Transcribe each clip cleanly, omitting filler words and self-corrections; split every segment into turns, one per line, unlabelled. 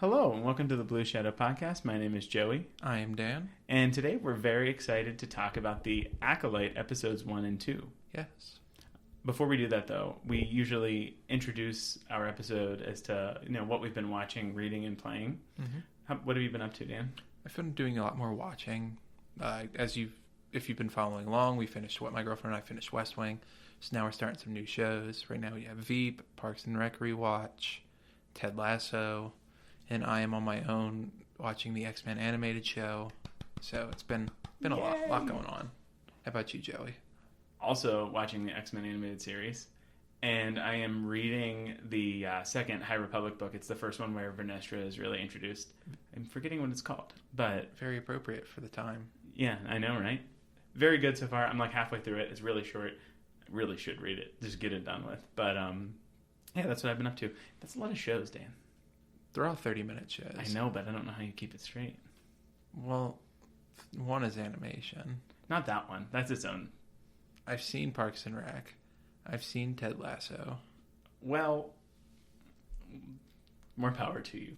Hello, and welcome to the Blue Shadow Podcast. My name is Joey.
I am Dan.
And today we're very excited to talk about the Acolyte episodes 1 and 2.
Yes.
Before we do that, though, we usually introduce our episode as to what we've been watching, reading, and playing.
Mm-hmm.
What have you been up to, Dan?
I've been doing a lot more watching. If you've been following along, my girlfriend and I finished West Wing. So now we're starting some new shows. Right now we have Veep, Parks and Rec rewatch, Ted Lasso, and I am on my own watching the X-Men animated show. So it's been a lot going on. How about you, Joey?
Also watching the X-Men animated series. And I am reading the second High Republic book. It's the first one where Vernestra is really introduced. I'm forgetting what it's called, but
very appropriate for the time.
Yeah, I know, right? Very good so far. I'm like halfway through it. It's really short. I really should read it. Just get it done with. But yeah, that's what I've been up to. That's a lot of shows, Dan.
They're all 30-minute shows.
I know, but I don't know how you keep it straight.
Well, one is animation.
Not that one. That's its own.
I've seen Parks and Rec. I've seen Ted Lasso.
Well, more power to you.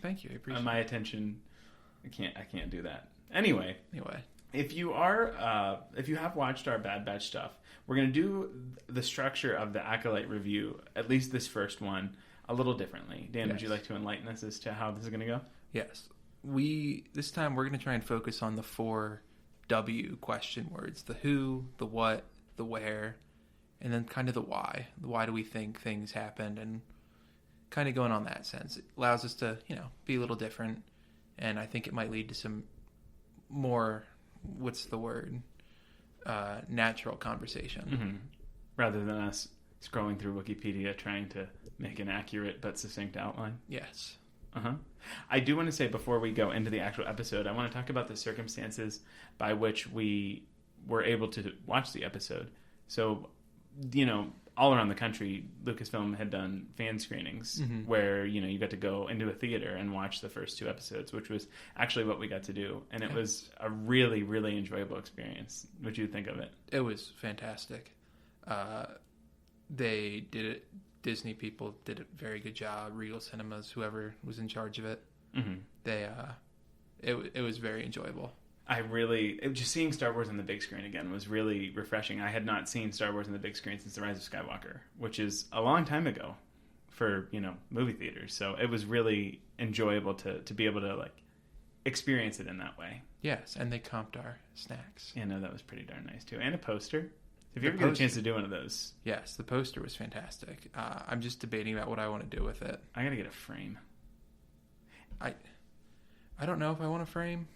Thank you. I appreciate
my attention. I can't do that. Anyway, if you have watched our Bad Batch stuff, we're going to do the structure of the Acolyte review, at least this first one, a little differently. Dan, Would you like to enlighten us as to how this is going to go?
Yes. This time we're going to try and focus on the 4 W question words: the who, the what, the where, and then kind of the why. Why do we think things happened, and kind of going on that sense. It allows us to, be a little different, and I think it might lead to some more, natural conversation.
Mm-hmm. Rather than us scrolling through Wikipedia trying to make an accurate but succinct outline.
Yes.
I do want to say, before we go into the actual episode, I want to talk about the circumstances by which we were able to watch the episode. So, all around the country, Lucasfilm had done fan screenings where, you got to go into a theater and watch the first 2 episodes, which was actually what we got to do. And it was a really, really enjoyable experience. What did you think of it?
It was fantastic. They did it. Disney people did a very good job. Regal Cinemas, whoever was in charge of it, it was very enjoyable.
Just seeing Star Wars on the big screen again was really refreshing. I had not seen Star Wars on the big screen since The Rise of Skywalker, which is a long time ago for, movie theaters. So it was really enjoyable to be able to experience it in that way.
Yes, and they comped our snacks.
Yeah, no, that was pretty darn nice too. And a poster. Have you ever got a chance to do one of those?
Yes, the poster was fantastic. I'm just debating about what I want to do with it.
I gotta get a frame.
I don't know if I want a frame,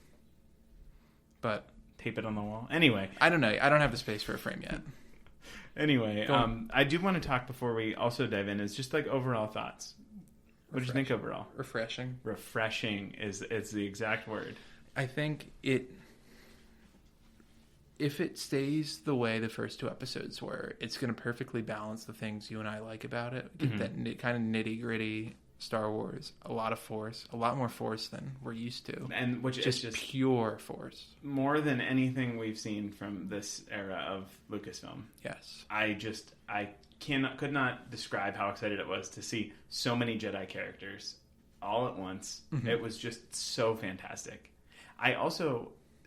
but
tape it on the wall. Anyway,
I don't know. I don't have the space for a frame yet.
Anyway, I do want to talk before we also dive in. Is just overall thoughts. What did you think overall?
Refreshing.
Refreshing is the exact word.
I think if it stays the way the first 2 episodes were, it's going to perfectly balance the things you and I like about it. Get that kind of nitty-gritty Star Wars, a lot of Force, a lot more Force than we're used to. And which is just pure Force.
More than anything we've seen from this era of Lucasfilm.
Yes.
I could not describe how excited it was to see so many Jedi characters all at once. Mm-hmm. It was just so fantastic.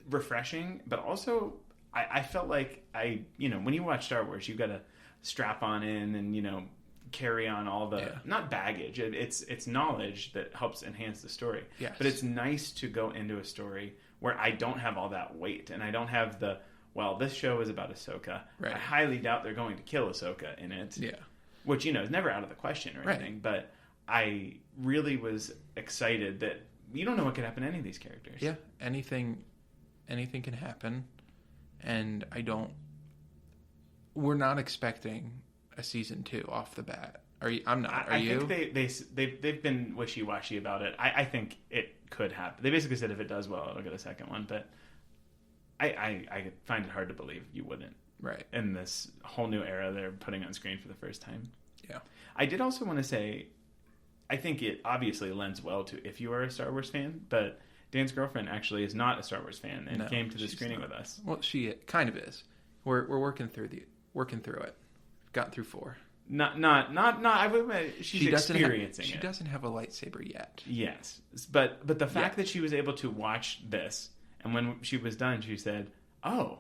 Refreshing, but also I felt like when you watch Star Wars, you've got to strap on in and, carry on all the, not baggage, it's knowledge that helps enhance the story.
Yes.
But it's nice to go into a story where I don't have all that weight and I don't have this show is about Ahsoka. Right. I highly doubt they're going to kill Ahsoka in it. Yeah. Which, is never out of the question or anything. Right. But I really was excited that you don't know what could happen to any of these characters.
Yeah. Anything can happen. And we're not expecting a season 2 off the bat. I'm not. Are you?
I think they've been wishy-washy about it. I think it could happen. They basically said if it does well, it'll get a second one. But I find it hard to believe you wouldn't.
Right.
In this whole new era they're putting on screen for the first time.
Yeah.
I did also want to say, I think it obviously lends well to if you are a Star Wars fan, but Dan's girlfriend actually is not a Star Wars fan and came to the screening with us.
Well, she kind of is. We're working through it. Got through 4.
Not. I would admit she's experiencing it.
She doesn't have a lightsaber yet.
Yes, but the fact that she was able to watch this, and when she was done, she said, "Oh,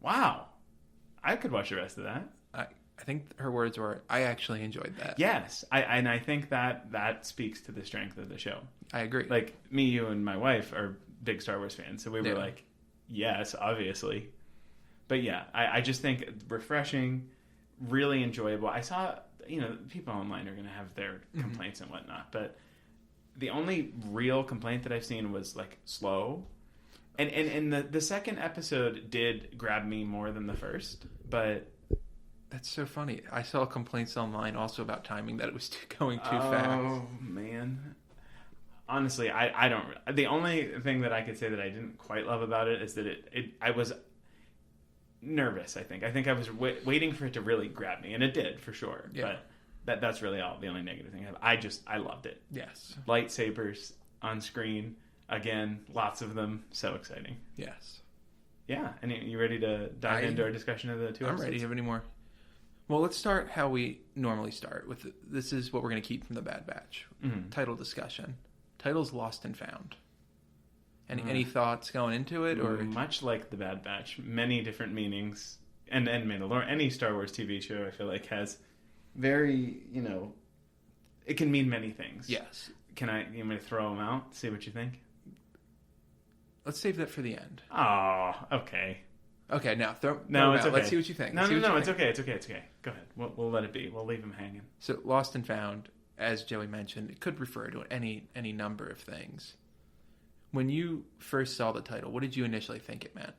wow, I could watch the rest of that."
I think her words were, "I actually enjoyed that."
Yes, I think that speaks to the strength of the show.
I agree.
Like me, you, and my wife are big Star Wars fans, so we were like, "Yes, obviously." But yeah, I just think refreshing, really enjoyable. I saw, people online are going to have their complaints and whatnot, but the only real complaint that I've seen was like slow. And the second episode did grab me more than the first, but
that's so funny. I saw complaints online also about timing, that it was going too fast.
Oh man. Honestly, I don't. The only thing that I could say that I didn't quite love about it is that I was nervous. I think I was waiting for it to really grab me, and it did for sure. Yeah. But that's really the only negative thing I have. I loved it.
Yes. Lightsabers
on screen again, lots of them. So exciting.
Yes.
Yeah. And you ready to dive into our discussion of the two episodes?
I'm ready. Do you have any more? Well, let's start how we normally start with. This is what we're going to keep from the Bad Batch. Title discussion. Title's Lost and Found. Any thoughts going into it, or
much like the Bad Batch, many different meanings, and Mandalorian, any Star Wars TV show, I feel like has very, it can mean many things.
Yes.
You want me to throw them out? See what you think.
Let's save that for the end.
Oh, okay.
Okay, now
it's okay.
Let's see what you think.
No, it's okay. It's okay. Go ahead. We'll let it be. We'll leave him hanging.
So, Lost and Found, as Joey mentioned, it could refer to any number of things. When you first saw the title, what did you initially think it meant?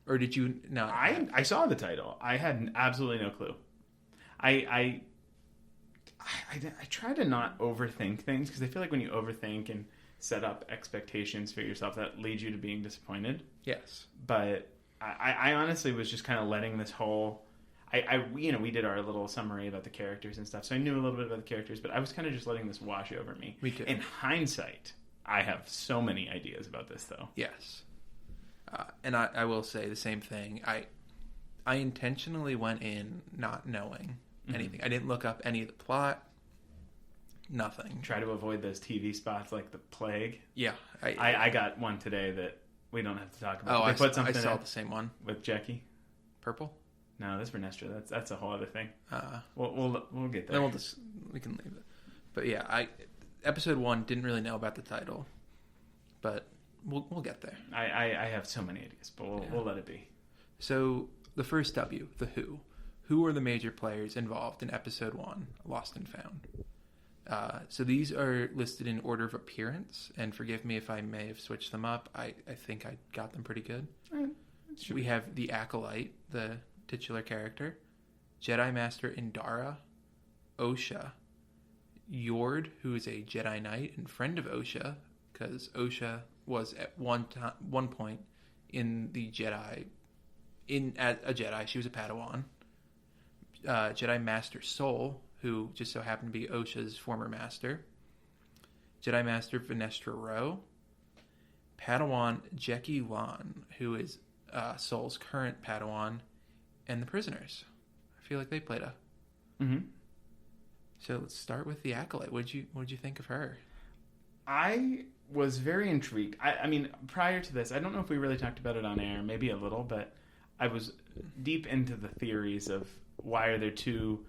Or did you not?
I saw the title. I had absolutely no clue. I try to not overthink things, because I feel like when you overthink and set up expectations for yourself, that leads you to being disappointed.
Yes.
But I honestly was just kind of letting this whole... we did our little summary about the characters and stuff, so I knew a little bit about the characters, but I was kind of just letting this wash over me.
Me too.
In hindsight, I have so many ideas about this, though.
Yes. And I will say the same thing. I intentionally went in not knowing anything. I didn't look up any of the plot. Nothing.
Try to avoid those TV spots like the plague.
Yeah.
I got one today that we don't have to talk about.
Oh, I saw the same one.
With Jackie.
Purple?
No, that's Vernestra. That's a whole other thing. We'll get there.
Then we can leave it. But yeah, episode 1 didn't really know about the title, but we'll get there.
I have so many ideas, but we'll let it be.
So the first W, the Who. Who are the major players involved in episode 1, Lost and Found? So these are listed in order of appearance, and forgive me if I may have switched them up. I think I got them pretty good. We have the Acolyte, the titular character, Jedi Master Indara, Osha, Yord, who is a Jedi Knight and friend of Osha, because Osha was at one point in the Jedi, as a Jedi. She was a Padawan. Jedi Master Soul, who just so happened to be Osha's former master. Jedi Master Venestra Rowe. Padawan Jeki Lan, who is Soul's current Padawan. And the prisoners. I feel like they played a...
Mm-hmm.
So let's start with the Acolyte. What did you think of her?
I was very intrigued. I mean, prior to this, I don't know if we really talked about it on air, maybe a little, but I was deep into the theories of why are there two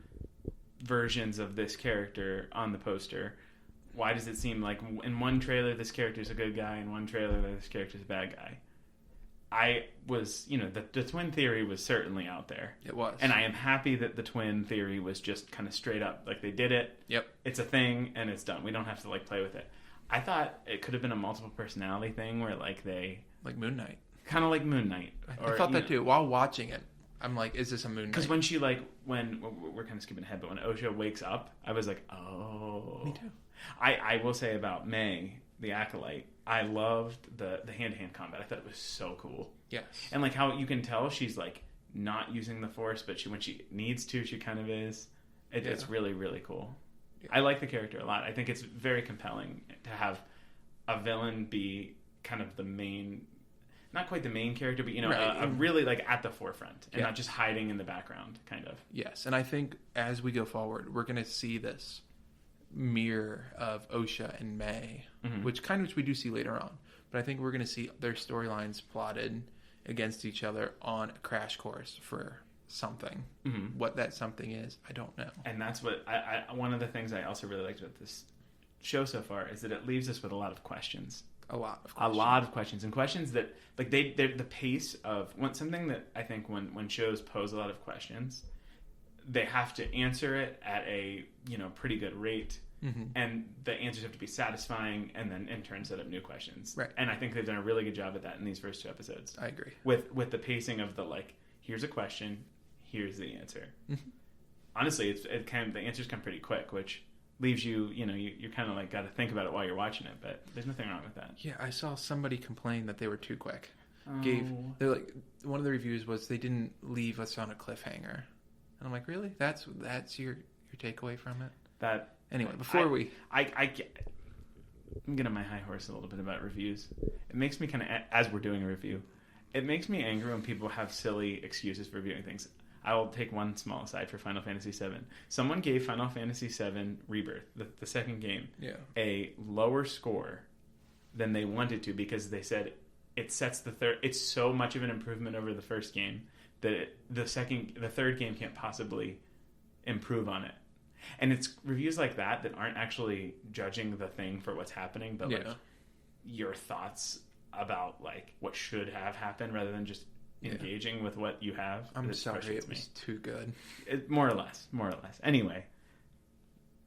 versions of this character on the poster? Why does it seem like in one trailer this character's a good guy, in one trailer this character's a bad guy? I was, the twin theory was certainly out there.
It was.
And I am happy that the twin theory was just kind of straight up. Like, they did it.
Yep.
It's a thing, and it's done. We don't have to, play with it. I thought it could have been a multiple personality thing where, they...
Like Moon Knight.
Kind of like Moon Knight.
I thought that, too. While watching it, I'm like, is this a Moon Knight?
Because when she, when... We're kind of skipping ahead, but when Osha wakes up, I was like, oh...
Me too.
I will say about May, the Acolyte, I loved the hand-to-hand combat. I thought it was so cool.
Yes.
And how you can tell she's not using the Force, but when she needs to, she kind of is. It's really, really cool. Yeah. I like the character a lot. I think it's very compelling to have a villain be kind of the main, not quite the main character, but
Right.
a really like at the forefront and
Yeah.
not just hiding in the background, kind of.
Yes, and I think as we go forward, we're going to see this mirror of Osha and May, which we do see later on. But I think we're going to see their storylines plotted against each other on a crash course for something. What that something is, I don't know.
And that's what one of the things I also really liked about this show so far is that it leaves us with a lot of questions.
A lot of questions.
And questions that like they're the pace of something that I think when shows pose a lot of questions, they have to answer it at a pretty good rate, and the answers have to be satisfying, and then in turn set up new questions.
Right.
And I think they've done a really good job at that in these first 2 episodes.
I agree
with the pacing of the like, here's a question, here's the answer. Honestly, the answers come pretty quick, which leaves you kind of like got to think about it while you're watching it, but there's nothing wrong with that.
Yeah, I saw somebody complain that they were too quick.
Oh.
They're like, one of the reviews was they didn't leave us on a cliffhanger, and I'm like, really? That's your takeaway from it?
That
anyway.
I'm getting my high horse a little bit about reviews. It makes me kind of, as we're doing a review, it makes me angry when people have silly excuses for reviewing things. I will take one small aside for Final Fantasy VII. Someone gave Final Fantasy VII Rebirth, the second game, a lower score than they wanted to because they said it sets it's so much of an improvement over the first game that the third game can't possibly improve on it. And it's reviews like that aren't actually judging the thing for what's happening, but like your thoughts about like what should have happened rather than just engaging with what you have.
I'm sorry, it was too good.
More or less. Anyway,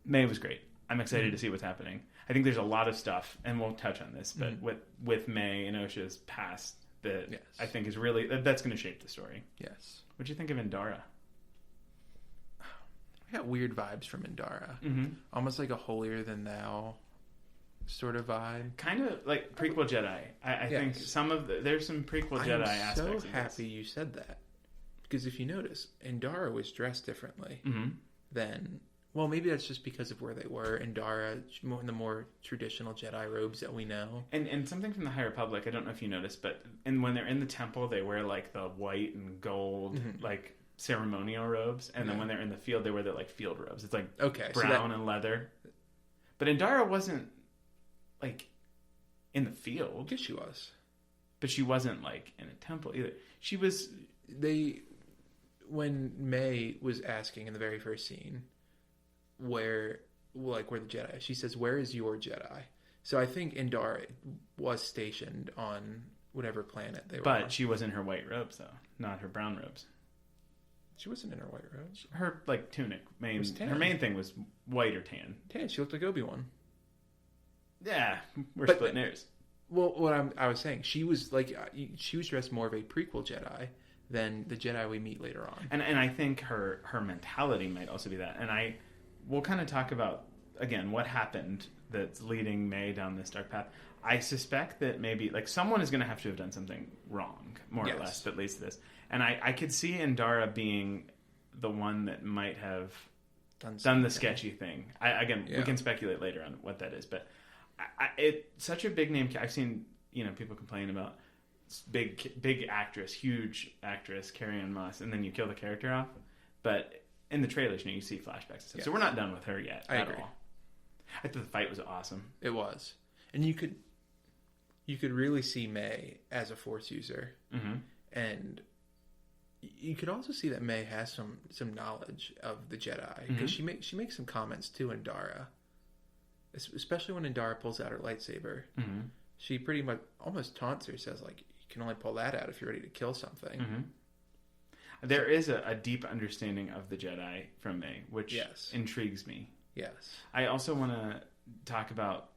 May was great. I'm excited to see what's happening. I think there's a lot of stuff, and we'll touch on this, but with May and Osha's past that I think is really that's going to shape the story.
Yes.
What'd you think of Indara?
I got weird vibes from Indara. Almost like a holier than thou sort of vibe.
Kind of like prequel Jedi. I think there's some prequel Jedi aspects.
I'm so happy you said that. Because if you notice, Indara was dressed differently than... Well, maybe that's just because of where they were. Indara, in the more traditional Jedi robes that we know.
And something from the High Republic, I don't know if you noticed, but when they're in the temple, they wear like the white and gold, like ceremonial robes. And then when they're in the field, they wear the like field robes. It's like brown and leather. But Indara wasn't like in the field.
I guess she was.
But she wasn't like in a temple either. She was...
When May was asking in the very first scene where the Jedi is, she says, "Where is your Jedi?" So I think Indara was stationed on whatever planet they were on.
But she was in her white robes, though, not her brown robes.
She wasn't in her white robes.
Her like tunic, her main thing was white or tan.
Tan. She looked like Obi-Wan.
Yeah, we're splitting hairs.
Well, what I was saying, she was dressed more of a prequel Jedi than the Jedi we meet later on.
And I think her mentality might also be that. And we'll kind of talk about, again, what happened that's leading May down this dark path. I suspect that maybe, like, someone is going to have to have done something wrong, more or less, that leads to this. And I could see Indara being the one that might have done the sketchy thing. We can speculate later on what that is. But it's such a big name. I've seen, people complain about big actress, huge actress, Carrie-Anne Moss, and then you kill the character off. But in the trailers, you see flashbacks and stuff. Yes. So we're not done with her yet at all. I thought the fight was awesome.
It was. And you could really see May as a Force user. And you could also see that May has some knowledge of the Jedi. Because she makes some comments to Indara. Especially when Indara pulls out her lightsaber. She pretty much almost taunts her, says, like, you can only pull that out if you're ready to kill something.
There is a deep understanding of the Jedi from May, which intrigues me.
Yes.
I also want to talk about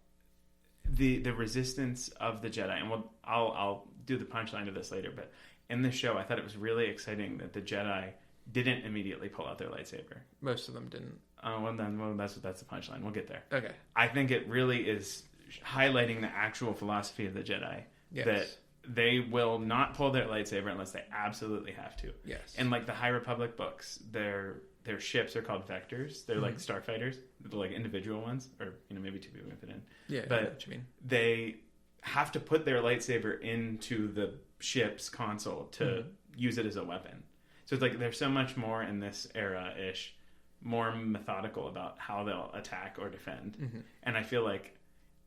the resistance of the Jedi, and I'll do the punchline of this later, but in the show, I thought it was really exciting that the Jedi didn't immediately pull out their lightsaber.
Most of them didn't.
That's the punchline. We'll get there.
Okay.
I think it really is highlighting the actual philosophy of the Jedi.
Yes.
That they will not pull their lightsaber unless they absolutely have to.
Yes.
And like the High Republic books, their ships are called vectors. They're like starfighters. They're like individual ones, or maybe two people can fit in.
Yeah,
but
I know what you mean.
They have to put their lightsaber into the ship's console to use it as a weapon. So it's like there's so much more in this era-ish, more methodical about how they'll attack or defend. And I feel like,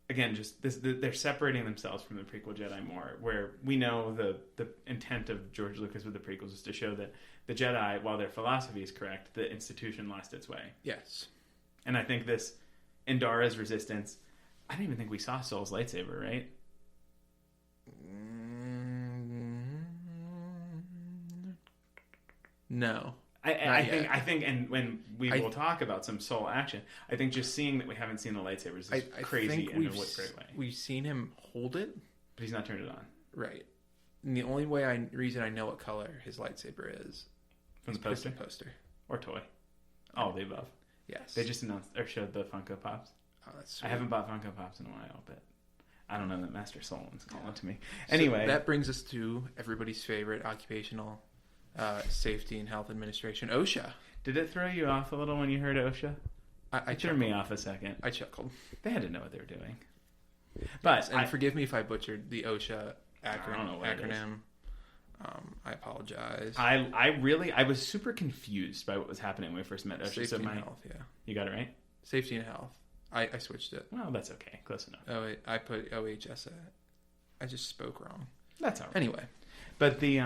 again, just they're separating themselves from the prequel Jedi more, where we know the intent of George Lucas with the prequels is to show that the Jedi, while their philosophy is correct, the institution lost its way.
Yes.
And I think this Indara's resistance, I don't even think we saw Soul's lightsaber, right?
No.
I think, and when we will talk about some Soul action, I think just seeing that we haven't seen the lightsabers is crazy in a great way.
We've seen him hold it,
but he's not turned it on.
Right. And the only reason I know what color his lightsaber is
from the poster or toy, all of the above.
Yes.
They just announced or showed the Funko Pops.
Oh, that's sweet.
I haven't bought Funko Pops in a while, but I don't know that Master Solon's calling to me. Anyway,
so that brings us to everybody's favorite occupational safety and health administration, OSHA.
Did it throw you off a little when you heard OSHA?
It
threw me off a second.
I chuckled.
They had to know what they were doing. But
forgive me if I butchered the OSHA acronym. I apologize.
I was super confused by what was happening when we first met OSHA.
Safety and health, yeah.
You got it right?
Safety and health. I switched it.
Well, that's okay. Close enough.
Oh, wait, I put OHSA. I just spoke wrong.
That's all right.
Anyway.
But the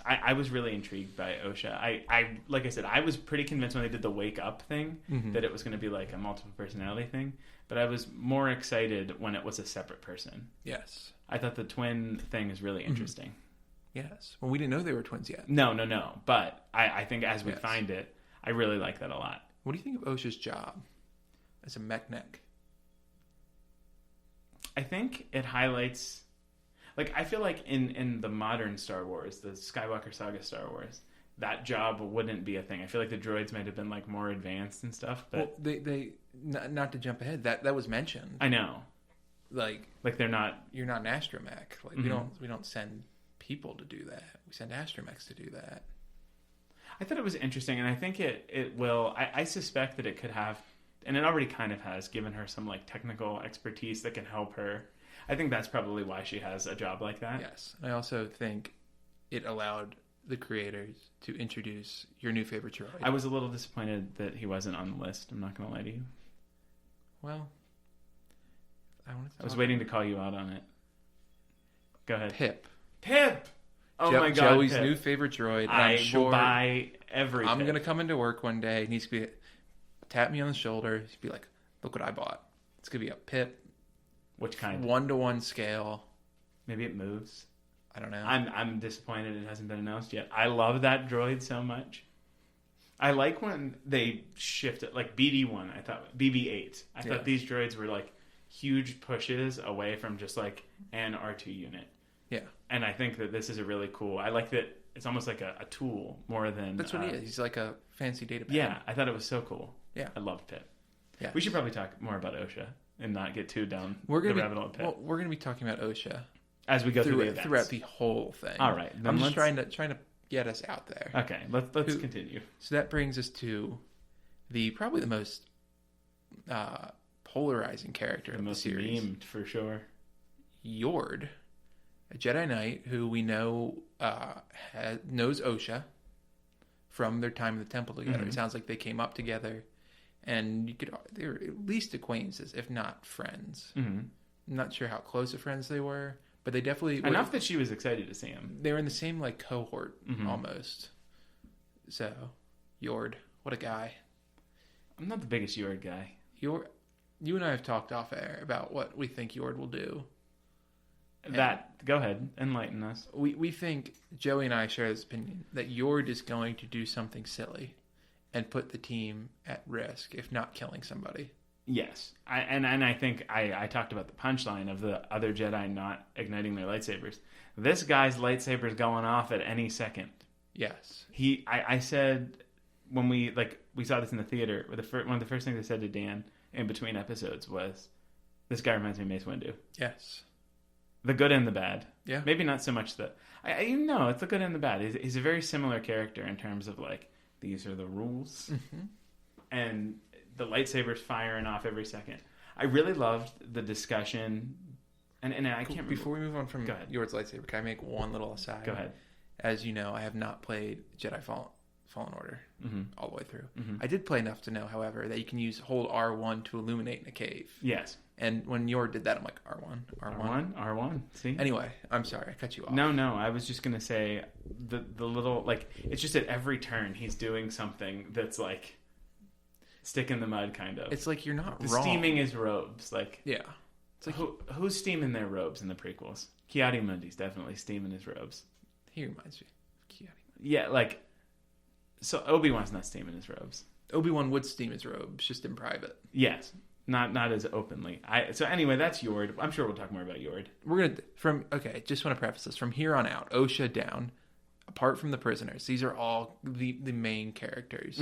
I was really intrigued by OSHA. I like I said, I was pretty convinced when they did the wake up thing that it was going to be like a multiple personality thing. But I was more excited when it was a separate person.
Yes.
I thought the twin thing is really interesting.
Yes. Well, we didn't know they were twins yet.
No. But I think as we find it, I really like that a lot.
What do you think of OSHA's job as a mech?
I think it highlights... Like, I feel like in the modern Star Wars, the Skywalker Saga Star Wars, that job wouldn't be a thing. I feel like the droids might have been, like, more advanced and stuff. But
well, they not to jump ahead, that was mentioned.
I know.
Like
they're not...
You're not an astromech. Like, we don't send people to do that. We send astromechs to do that.
I thought it was interesting, and I think it will... I suspect that it could have, and it already kind of has, given her some, like, technical expertise that can help her. I think that's probably why she has a job like that.
Yes. I also think it allowed the creators to introduce your new favorite droid.
I was a little disappointed that he wasn't on the list. I'm not going to lie to you.
Well, I
was waiting to call you out on it. Go ahead.
Pip.
Oh my God,
Joey's
Pip.
new favorite droid.
I'm sure will buy everything.
I'm going to come into work one day and he's going to tap me on the shoulder. He's be like, look what I bought. It's going to be a Pip.
Which kind?
1-to-1 scale.
Maybe it moves.
I don't know.
I'm disappointed it hasn't been announced yet. I love that droid so much. I like when they shift it, like BD1. I thought BB8. I thought these droids were like huge pushes away from just like an R2 unit.
Yeah.
And I think that this is a really cool. I like that it's almost like a tool more than.
That's what he is. He's like a fancy data pad.
Yeah, I thought it was so cool.
Yeah,
I loved Pip.
Yeah,
we should probably talk more about OSHA. And not get too down
the
rabbit hole pit.
Well, we're going to be talking about OSHA
as we go throughout
the whole thing.
All right,
I'm just trying to get us out there.
Okay, let's continue.
So that brings us to probably the most polarizing character of the series,
memed for sure.
Yord, a Jedi Knight who we know knows OSHA from their time in the temple together. It sounds like they came up together. And they were at least acquaintances, if not friends. I'm not sure how close of friends they were, but they definitely
enough that she was excited to see him.
They were in the same like cohort almost. So, Yord, what a guy!
I'm not the biggest Yord guy.
You and I have talked off air about what we think Yord will do.
Go ahead, enlighten us.
We think Joey and I share this opinion that Yord is going to do something silly. And put the team at risk, if not killing somebody.
Yes. I think I talked about the punchline of the other Jedi not igniting their lightsabers. This guy's lightsaber's going off at any second.
Yes.
I said, when we saw this in the theater, one of the first things I said to Dan in between episodes was, this guy reminds me of Mace Windu.
Yes.
The good and the bad.
Yeah.
Maybe not so much it's the good and the bad. He's a very similar character in terms of like, these are the rules. And the lightsaber's firing off every second. I really loved the discussion And I can't remember.
Before we move on from
Go ahead.
Yord's lightsaber, can I make one little aside?
Go ahead.
As you know, I have not played Jedi Fallen Order all the way through.
Mm-hmm.
I did play enough to know, however, that you can hold R1 to illuminate in a cave.
Yes.
And when Yord did that, I'm like, R1.
See?
Anyway, I'm sorry, I cut you off.
No, I was just going to say the little, like, it's just at every turn he's doing something that's like stick in the mud kind of.
It's like you're not
the
wrong.
Steaming his robes. Like,
yeah.
It's like, who's steaming their robes in the prequels? Ki-Adi-Mundi's definitely steaming his robes.
He reminds me of Ki-Adi-Mundi.
Yeah, like, so Obi-Wan's not steaming his robes.
Obi-Wan would steam his robes, just in private.
Yes. Not as openly. So anyway, that's Yord. I'm sure we'll talk more about Yord.
We're gonna just want to preface this. From here on out, Osha down, apart from the prisoners, these are all the main characters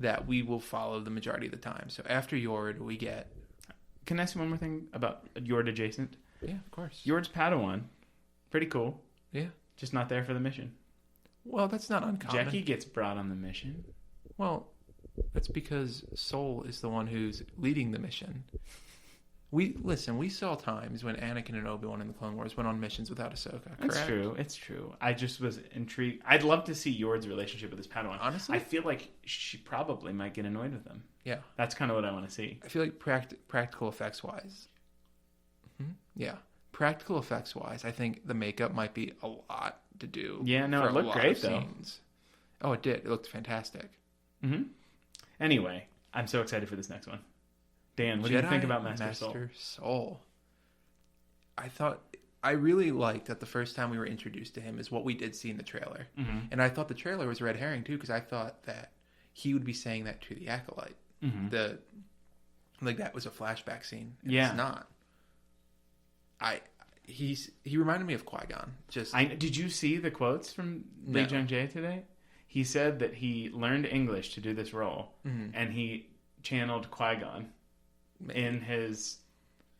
that we will follow the majority of the time. So after Yord, we get.
Can I say one more thing about Yord adjacent?
Yeah, of course.
Yord's Padawan, pretty cool.
Yeah,
just not there for the mission.
Well, that's not uncommon.
Jackie gets brought on the mission.
Well, that's because Sol is the one who's leading the mission. We saw times when Anakin and Obi-Wan in the Clone Wars went on missions without Ahsoka. Correct?
It's true. I just was intrigued. I'd love to see Yord's relationship with his Padawan.
Honestly,
I feel like she probably might get annoyed with him.
Yeah,
that's kind of what I want to see.
I feel like practical effects wise. Yeah, practical effects wise, I think the makeup might be a lot to do.
Yeah, no, it looked great though.
Oh, it did. It looked fantastic.
Anyway, I'm so excited for this next one. Dan, what do you think about Master
Sol? I really liked that the first time we were introduced to him is what we did see in the trailer. And I thought the trailer was a red herring too, because I thought that he would be saying that to the Acolyte. That was a flashback scene. It's not. He reminded me of Qui-Gon.
Did you see the quotes from Lee Jung-jae today? He said that he learned English to do this role, and he channeled Qui-Gon in his...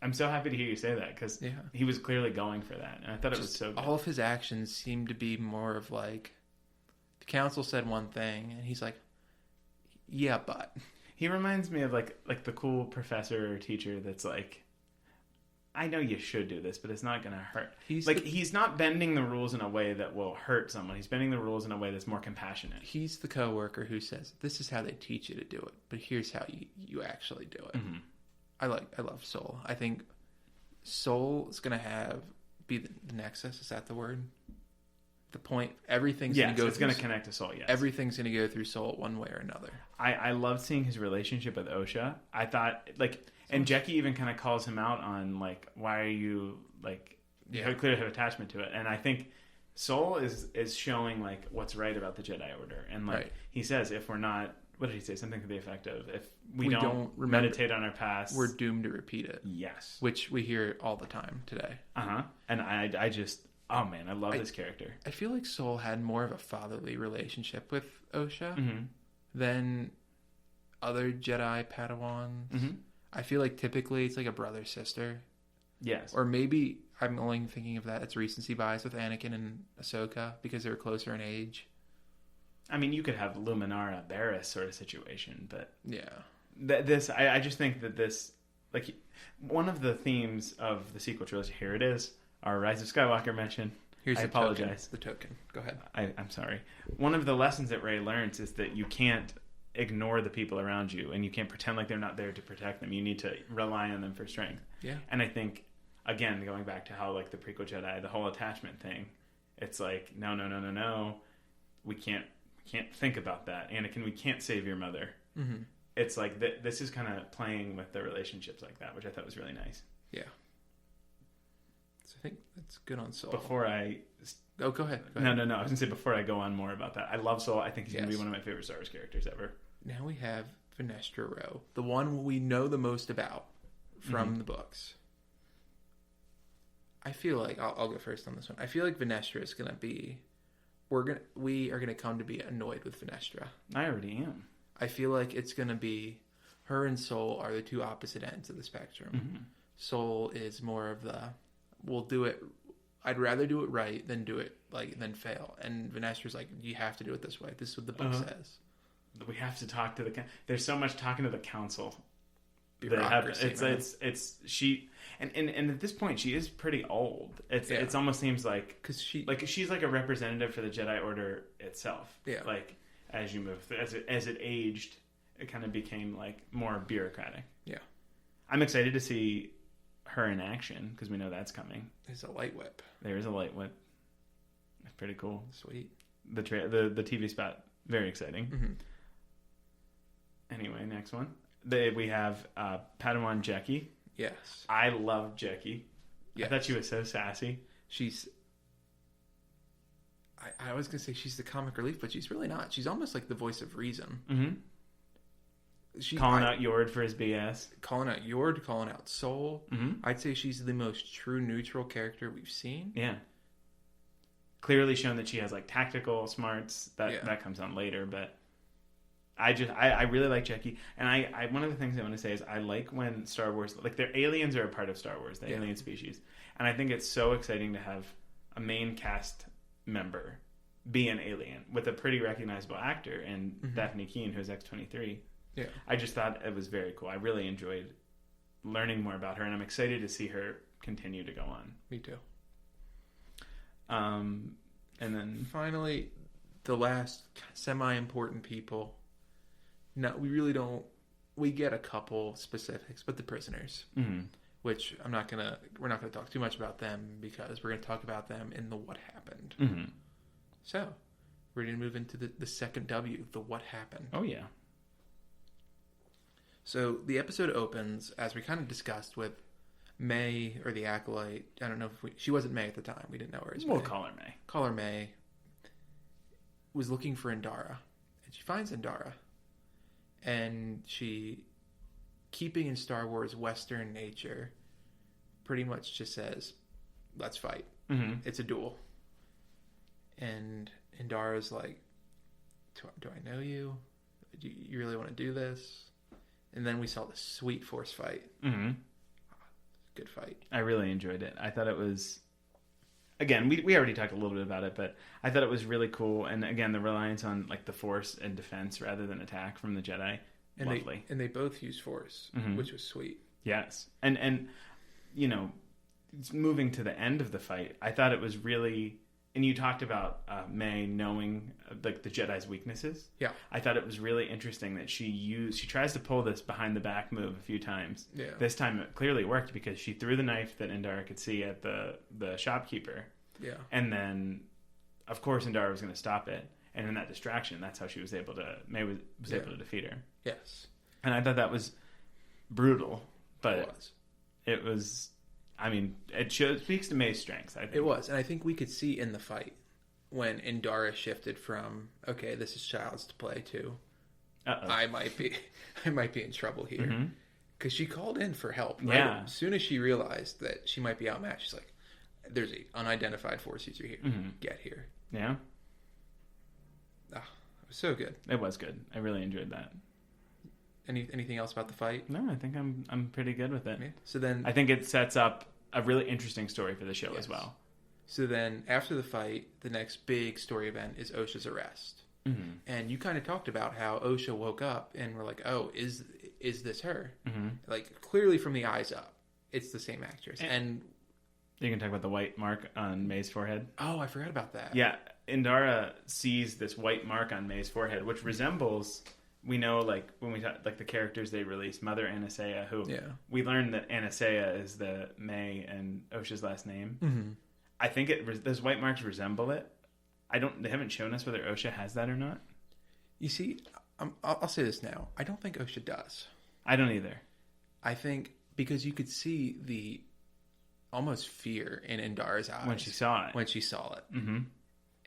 I'm so happy to hear you say that, because he was clearly going for that, and I thought it was so good.
All of his actions seemed to be more of like, the council said one thing, and he's like, yeah, but...
He reminds me of like the cool professor or teacher that's like, I know you should do this, but it's not going to hurt. He's not bending the rules in a way that will hurt someone. He's bending the rules in a way that's more compassionate.
He's the coworker who says, this is how they teach you to do it, but here's how you actually do it. I love Sol. I think Sol is going to be the nexus. Is that the word? The point. Everything's going to go.
It's going to connect to Sol. Yes.
Everything's going to go through Sol one way or another.
I love seeing his relationship with Osha. I thought and Jackie even kind of calls him out on why are you you clearly have attachment to it. And I think Sol is showing what's right about the Jedi Order. And he says, if we're not, what did he say? Something to the effect of, if we don't meditate on our past,
we're doomed to repeat it.
Yes.
Which we hear all the time today.
And I just, oh man, I love this character.
I feel like Sol had more of a fatherly relationship with Osha than other Jedi Padawans. I feel like typically it's like a brother-sister.
Yes.
Or maybe I'm only thinking of that. It's recency bias with Anakin and Ahsoka because they're closer in age.
I mean, you could have Luminara Barriss sort of situation, but
yeah,
I just think that this, one of the themes of the sequel trilogy. Here it is, our Rise of Skywalker mention. I apologize.
The token. Go ahead.
I'm sorry. One of the lessons that Rey learns is that you can't ignore the people around you, and you can't pretend like they're not there to protect them. You need to rely on them for strength.
Yeah.
And I think, again, going back to how the prequel Jedi, the whole attachment thing, it's no, we can't think about that. Anakin, we can't save your mother. It's this is kind of playing with the relationships like that, which I thought was really nice.
Yeah. So I think that's good on Sol.
Go ahead.
No. I was
going to say, before I go on more about that, I love Sol. I think he's going to be one of my favorite Star Wars characters ever.
Now we have Venestra Rowe, the one we know the most about from the books. I feel like, I'll go first on this one. I feel like Venestra is going to be, we are going to come to be annoyed with Venestra.
I already am.
I feel like it's going to be, her and Sol are the two opposite ends of the spectrum. Sol is more of the, we'll do it, I'd rather do it right than do it than fail. And Venestra's you have to do it this way. This is what the book says.
We have to talk to there's so much talking to the council.
bureaucracy.
It's she, and at this point she is pretty old. It's almost seems like
because
she's like a representative for the Jedi Order itself.
Yeah.
Like as you move through, as it aged, it kind of became like more bureaucratic.
Yeah.
I'm excited to see her in action because we know that's coming.
There's a light whip.
There is a light whip. That's pretty cool.
Sweet.
The TV spot, very exciting.
Mm-hmm.
Anyway, next one. We have Padawan Jackie.
Yes.
I love Jackie. Yes. I thought she was so sassy.
She's... I was going to say she's the comic relief, but she's really not. She's almost like the voice of reason.
Mm-hmm. Calling out Yord for his BS.
Calling out Yord, calling out Soul.
Mm-hmm.
I'd say she's the most true neutral character we've seen.
Yeah. Clearly shown that she has like tactical smarts. That comes on later, but I really like Jackie. And I one of the things I want to say is I like when Star Wars, like their aliens are a part of Star Wars, the alien species. And I think it's so exciting to have a main cast member be an alien with a pretty recognizable actor in Daphne Keane, who's X-23.
Yeah.
I just thought it was very cool. I really enjoyed learning more about her, and I'm excited to see her continue to go on.
Me too.
And then
finally, the last semi-important people. No, we really don't. We get a couple specifics, but the prisoners, which we're not gonna talk too much about them because we're gonna talk about them in the what happened.
Mm-hmm.
So we're gonna move into the second W, the what happened.
Oh yeah.
So the episode opens as we kind of discussed with May or the Acolyte. I don't know if she wasn't May at the time. We didn't know her as May.
We'll call her May.
Call her May. Was looking for Indara, and she finds Indara, and she, keeping in Star Wars Western nature, pretty much just says, "Let's fight.
Mm-hmm.
It's a duel." And Indara's like, "Do I know you? Do you really want to do this?" And then we saw the sweet force fight.
Mm-hmm.
Good fight.
I really enjoyed it. I thought it was, again, we already talked a little bit about it, but I thought it was really cool. And again, the reliance on like the force and defense rather than attack from the Jedi, lovely.
And they both use force, which was sweet.
Yes, and you know, moving to the end of the fight, I thought it was really. And you talked about May knowing like the Jedi's weaknesses.
Yeah,
I thought it was really interesting that she tries to pull this behind the back move a few times.
Yeah,
this time it clearly worked because she threw the knife that Indara could see at the shopkeeper.
Yeah,
and then of course Indara was going to stop it, and in that distraction, that's how she was able to able to defeat her.
Yes,
and I thought that was brutal, but it was. I mean, it speaks to May's strengths, I think.
It was. And I think we could see in the fight when Indara shifted from, okay, this is child's to play to, I might be in trouble here. Because she called in for help. Right?
Yeah.
As soon as she realized that she might be outmatched, she's like, there's an unidentified force user here. Get here.
Yeah.
It was so good.
It was good. I really enjoyed that.
Anything else about the fight?
No, I think I'm pretty good with it.
Okay. So then
I think it sets up a really interesting story for the show as well.
So then after the fight, the next big story event is Osha's arrest. And you kind of talked about how Osha woke up and we're like, oh, is this her? Like clearly from the eyes up, it's the same actress. And
you can talk about the white mark on May's forehead.
Oh, I forgot about that.
Yeah, Indara sees this white mark on May's forehead, which resembles. We know, like, when we talk, like, the characters they released, Mother Anasea, who we learned that Anasea is the May and Osha's last name. I think those white marks resemble it. They haven't shown us whether Osha has that or not.
You see, I'll say this now. I don't think Osha does.
I don't either.
I think because you could see the almost fear in Indara's eyes
when she saw it.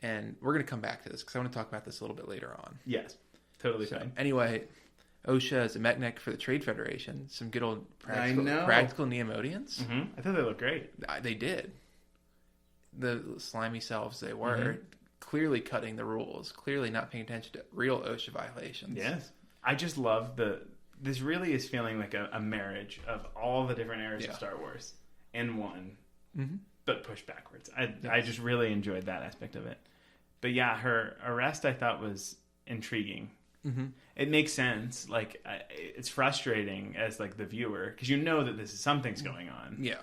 And we're going to come back to this because I want to talk about this a little bit later on.
Yes. Totally fine.
Anyway, Osha is a mechanic for the Trade Federation. Some good old practical Neomodians.
I thought they looked great.
They did. The slimy selves they were. Clearly cutting the rules. Clearly not paying attention to real Osha violations.
Yes. I just love this really is feeling like a marriage of all the different eras of Star Wars in one, but pushed backwards. I just really enjoyed that aspect of it. But yeah, her arrest I thought was intriguing.
Mm-hmm.
It makes sense. Like, it's frustrating as like the viewer because you know that something's going on.
Yeah.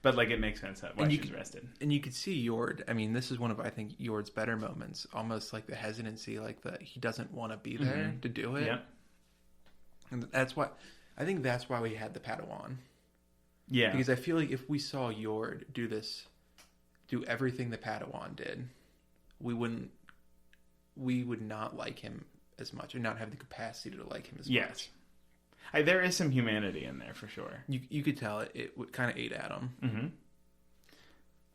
But like it makes sense that why she's arrested.
And you could see Yord. I mean, this is one of I think Yord's better moments. Almost like the hesitancy, like that he doesn't want to be there to do it.
Yeah.
And that's why I think that's why we had the Padawan.
Yeah.
Because I feel like if we saw Yord do everything the Padawan did, we would not like him as much, or not have the capacity to like him as much.
There is some humanity in there for sure.
You could tell it would kind of ate at him.
Mm-hmm.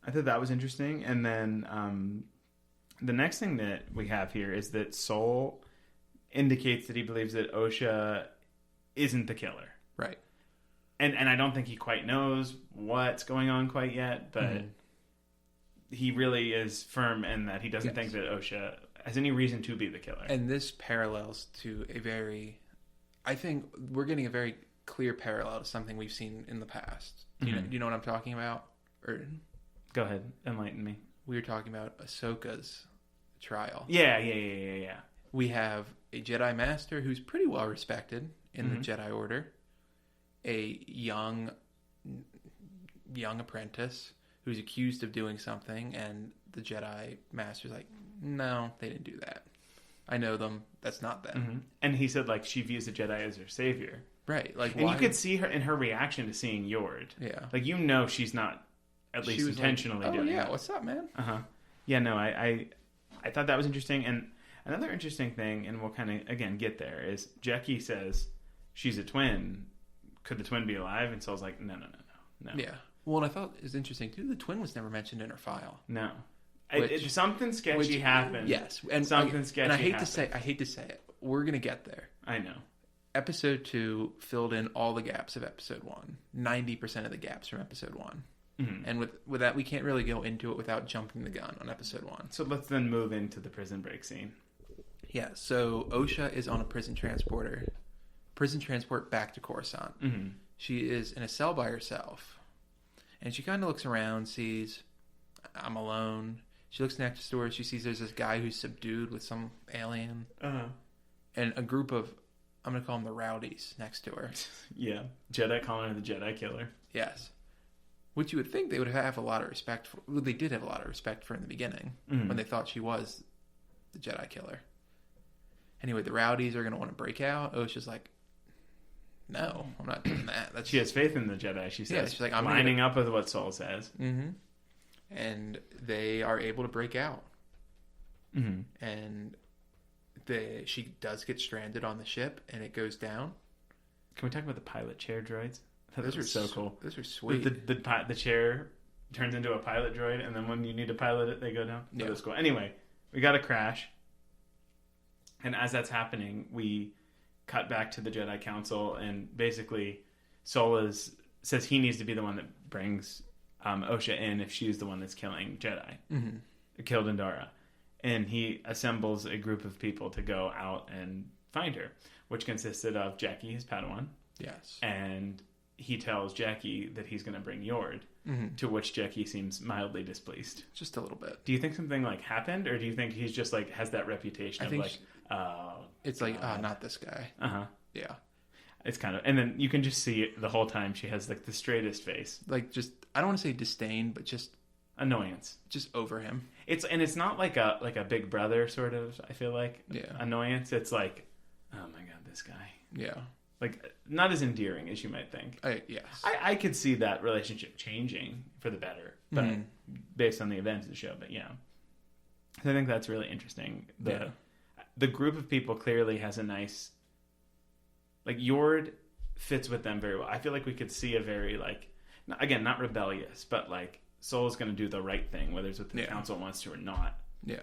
I thought that was interesting. And then the next thing that we have here is that Soul indicates that he believes that OSHA isn't the killer.
Right.
And I don't think he quite knows what's going on quite yet, but he really is firm in that he doesn't think that OSHA has any reason to be the killer.
And this parallels to I think we're getting a very clear parallel to something we've seen in the past. Do you know what I'm talking about? Or
go ahead, enlighten me.
We were talking about Ahsoka's trial.
Yeah.
We have a Jedi Master who's pretty well respected in the Jedi Order. A young apprentice who's accused of doing something, and the Jedi Master's like, no, they didn't do that. I know them. That's not them.
Mm-hmm. And he said, like, she views the Jedi as her savior.
Right. Like,
and you could see her in her reaction to seeing Yord.
Yeah.
Like, she's not at least intentionally
like,
doing it.
Oh, yeah, what's up, man?
Uh-huh. Yeah, no, I thought that was interesting. And another interesting thing, and we'll kind of, again, get there, is Jackie says she's a twin. Could the twin be alive? And Soul's like, no.
Yeah. Well, and I thought it was interesting, too, the twin was never mentioned in her file.
No. Something sketchy happened.
Yes, and
something sketchy.
And I hate
happened.
to say it. We're gonna get there.
I know.
Episode 2 filled in all the gaps of Episode 1. 90% of the gaps from Episode 1. Mm-hmm. And with that, we can't really go into it without jumping the gun on Episode 1.
So let's then move into the prison break scene.
Yeah. So OSHA is on a prison transport back to Coruscant. Mm-hmm. She is in a cell by herself, and she kind of looks around, sees I'm alone. She looks next to her. She sees there's this guy who's subdued with some alien. Uh-huh. And a group of, I'm going to call them the rowdies, next to her.
Yeah. Jedi calling her the Jedi killer.
Yes. Which you would think they would have a lot of respect for. Well, they did have a lot of respect for in the beginning when they thought she was the Jedi killer. Anyway, the rowdies are going to want to break out. OSHA's like, no, I'm not doing that.
She has faith in the Jedi, she says. Yeah, she's
like,
I'm lining up with what Soul says.
Mm-hmm. And they are able to break out. Mm-hmm. And she does get stranded on the ship, and it goes down.
Can we talk about the pilot chair droids? Those are so cool.
Those are sweet.
The chair turns into a pilot droid, and then when you need to pilot it, they go down. Yeah. That's cool. Anyway, we got a crash. And as that's happening, we cut back to the Jedi Council, and basically Soul says he needs to be the one that brings OSHA in if she's the one that's killing Jedi. Mm-hmm. Killed Indara. And he assembles a group of people to go out and find her, which consisted of Jackie, his Padawan.
Yes.
And he tells Jackie that he's going to bring Yord, to which Jackie seems mildly displeased.
Just a little bit.
Do you think something like happened, or do you think he's just like has that reputation of like,
it's like, not this guy.
Uh-huh.
Yeah.
It's kind of, and then you can just see it the whole time she has like the straightest face.
Like just, I don't want to say disdain, but just
annoyance.
Just over him.
It's not like a big brother sort of, I feel like.
Yeah.
Annoyance. It's like, oh my God, this guy.
Yeah. Like
not as endearing as you might think.
Yes.
I could see that relationship changing for the better, but based on the events of the show. But yeah, I think that's really interesting. The group of people clearly has a nice, like Yord fits with them very well. I feel like we could see a very like, again, not rebellious, but like Soul's going to do the right thing, whether it's what the council wants to or not.
Yeah.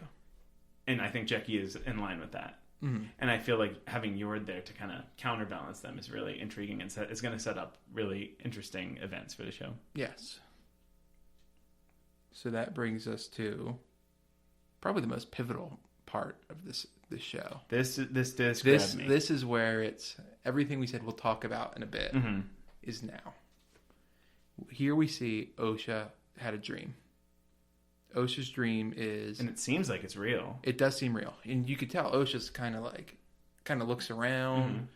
And I think Jackie is in line with that. Mm-hmm. And I feel like having Yord there to kind of counterbalance them is really intriguing, and it's going to set up really interesting events for the show.
Yes. So that brings us to probably the most pivotal part of this show.
This grab me.
This is where it's everything we said we'll talk about in a bit is now. Here we see OSHA had a dream. OSHA's dream is...
And it seems like it's real.
It does seem real. And you could tell OSHA's kind of like kind of looks around,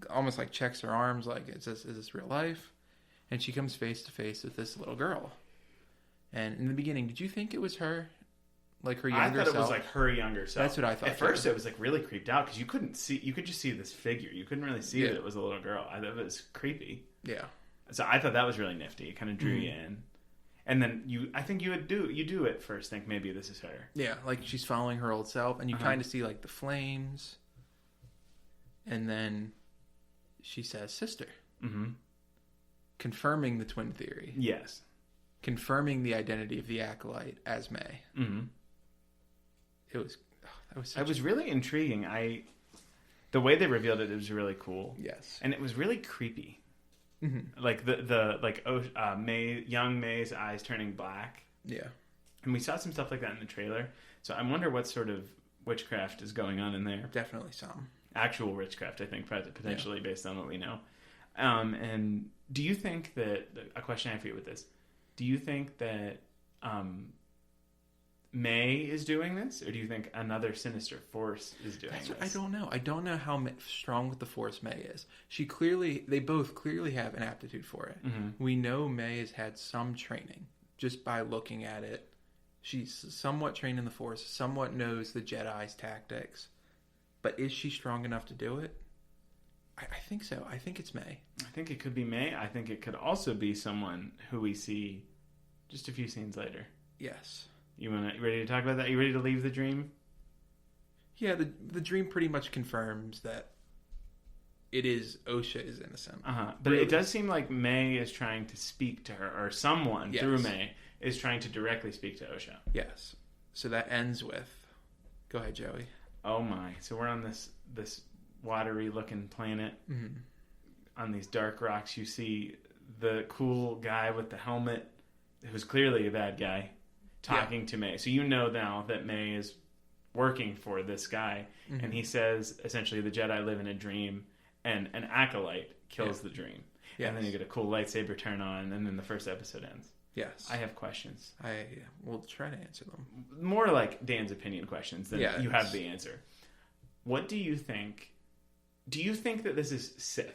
almost like checks her arms, like, is this real life? And she comes face to face with this little girl. And in the beginning, did you think it was her? Like her younger self?
I thought it was like her younger self.
That's what I thought.
At first, it was like really creeped out because you could just see this figure. You couldn't really see that it was a little girl. I thought it was creepy.
Yeah.
So I thought that was really nifty. It kind of drew you in. And then I think you do it first, think maybe this is her.
Yeah, like she's following her old self, and you kind of see like the flames. And then she says sister. Mm-hmm. Confirming the twin theory.
Yes.
Confirming the identity of the Acolyte as May. Mm-hmm. It was
really intriguing. The way they revealed it was really cool.
Yes.
And it was really creepy. Mm-hmm. Like young May's eyes turning black.
Yeah.
And we saw some stuff like that in the trailer. So I wonder what sort of witchcraft is going on in there.
Definitely some.
Actual witchcraft, I think, potentially based on what we know. And do you think that, a question I have for you with this, do you think that May is doing this, or do you think another sinister force is doing this?
I don't know. I don't know how strong with the force May is. They both clearly have an aptitude for it. Mm-hmm. We know May has had some training just by looking at it. She's somewhat trained in the force, somewhat knows the Jedi's tactics. But is she strong enough to do it? I think so. I think it's May.
I think it could be May. I think it could also be someone who we see just a few scenes later.
Yes.
You ready to talk about that? You ready to leave the dream?
Yeah, the dream pretty much confirms that Osha is innocent.
But really, it does seem like May is trying to speak to her, or someone through May is trying to directly speak to Osha.
Yes. So that ends with... Go ahead, Joey.
Oh my. So we're on this watery looking planet. Mm-hmm. On these dark rocks, you see the cool guy with the helmet, who's clearly a bad guy, talking to May. So you know now that May is working for this guy, and he says essentially the Jedi live in a dream, and an acolyte kills the dream. Yes. And then you get a cool lightsaber turn on, and then the first episode ends.
Yes.
I have questions.
I will try to answer them.
More like Dan's opinion questions than you have the answer. What do you think? Do you think that this is Sith?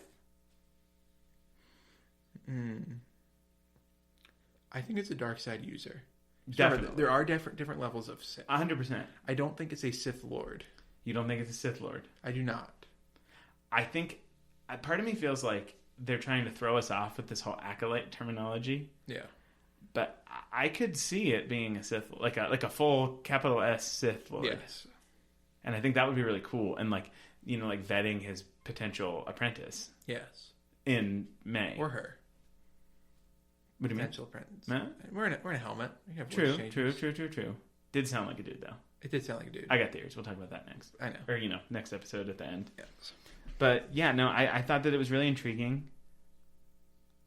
I think it's a dark side user.
Definitely.
There are different levels of Sith.
100%.
I don't think it's a Sith Lord.
You don't think it's a Sith Lord?
I do not.
I think part of me feels like they're trying to throw us off with this whole acolyte terminology.
Yeah.
But I could see it being a Sith, like a full capital S Sith Lord.
Yes. And
I think that would be really cool. And like vetting his potential apprentice.
Yes.
In May.
Or her.
What do you mean?
Potential apprentice.
No?
We're in a helmet. We have
True. Did sound like a dude though.
It did sound like a dude.
I got theories. We'll talk about that next.
I know.
Or next episode at the end.
Yes.
But yeah, no, I thought that it was really intriguing.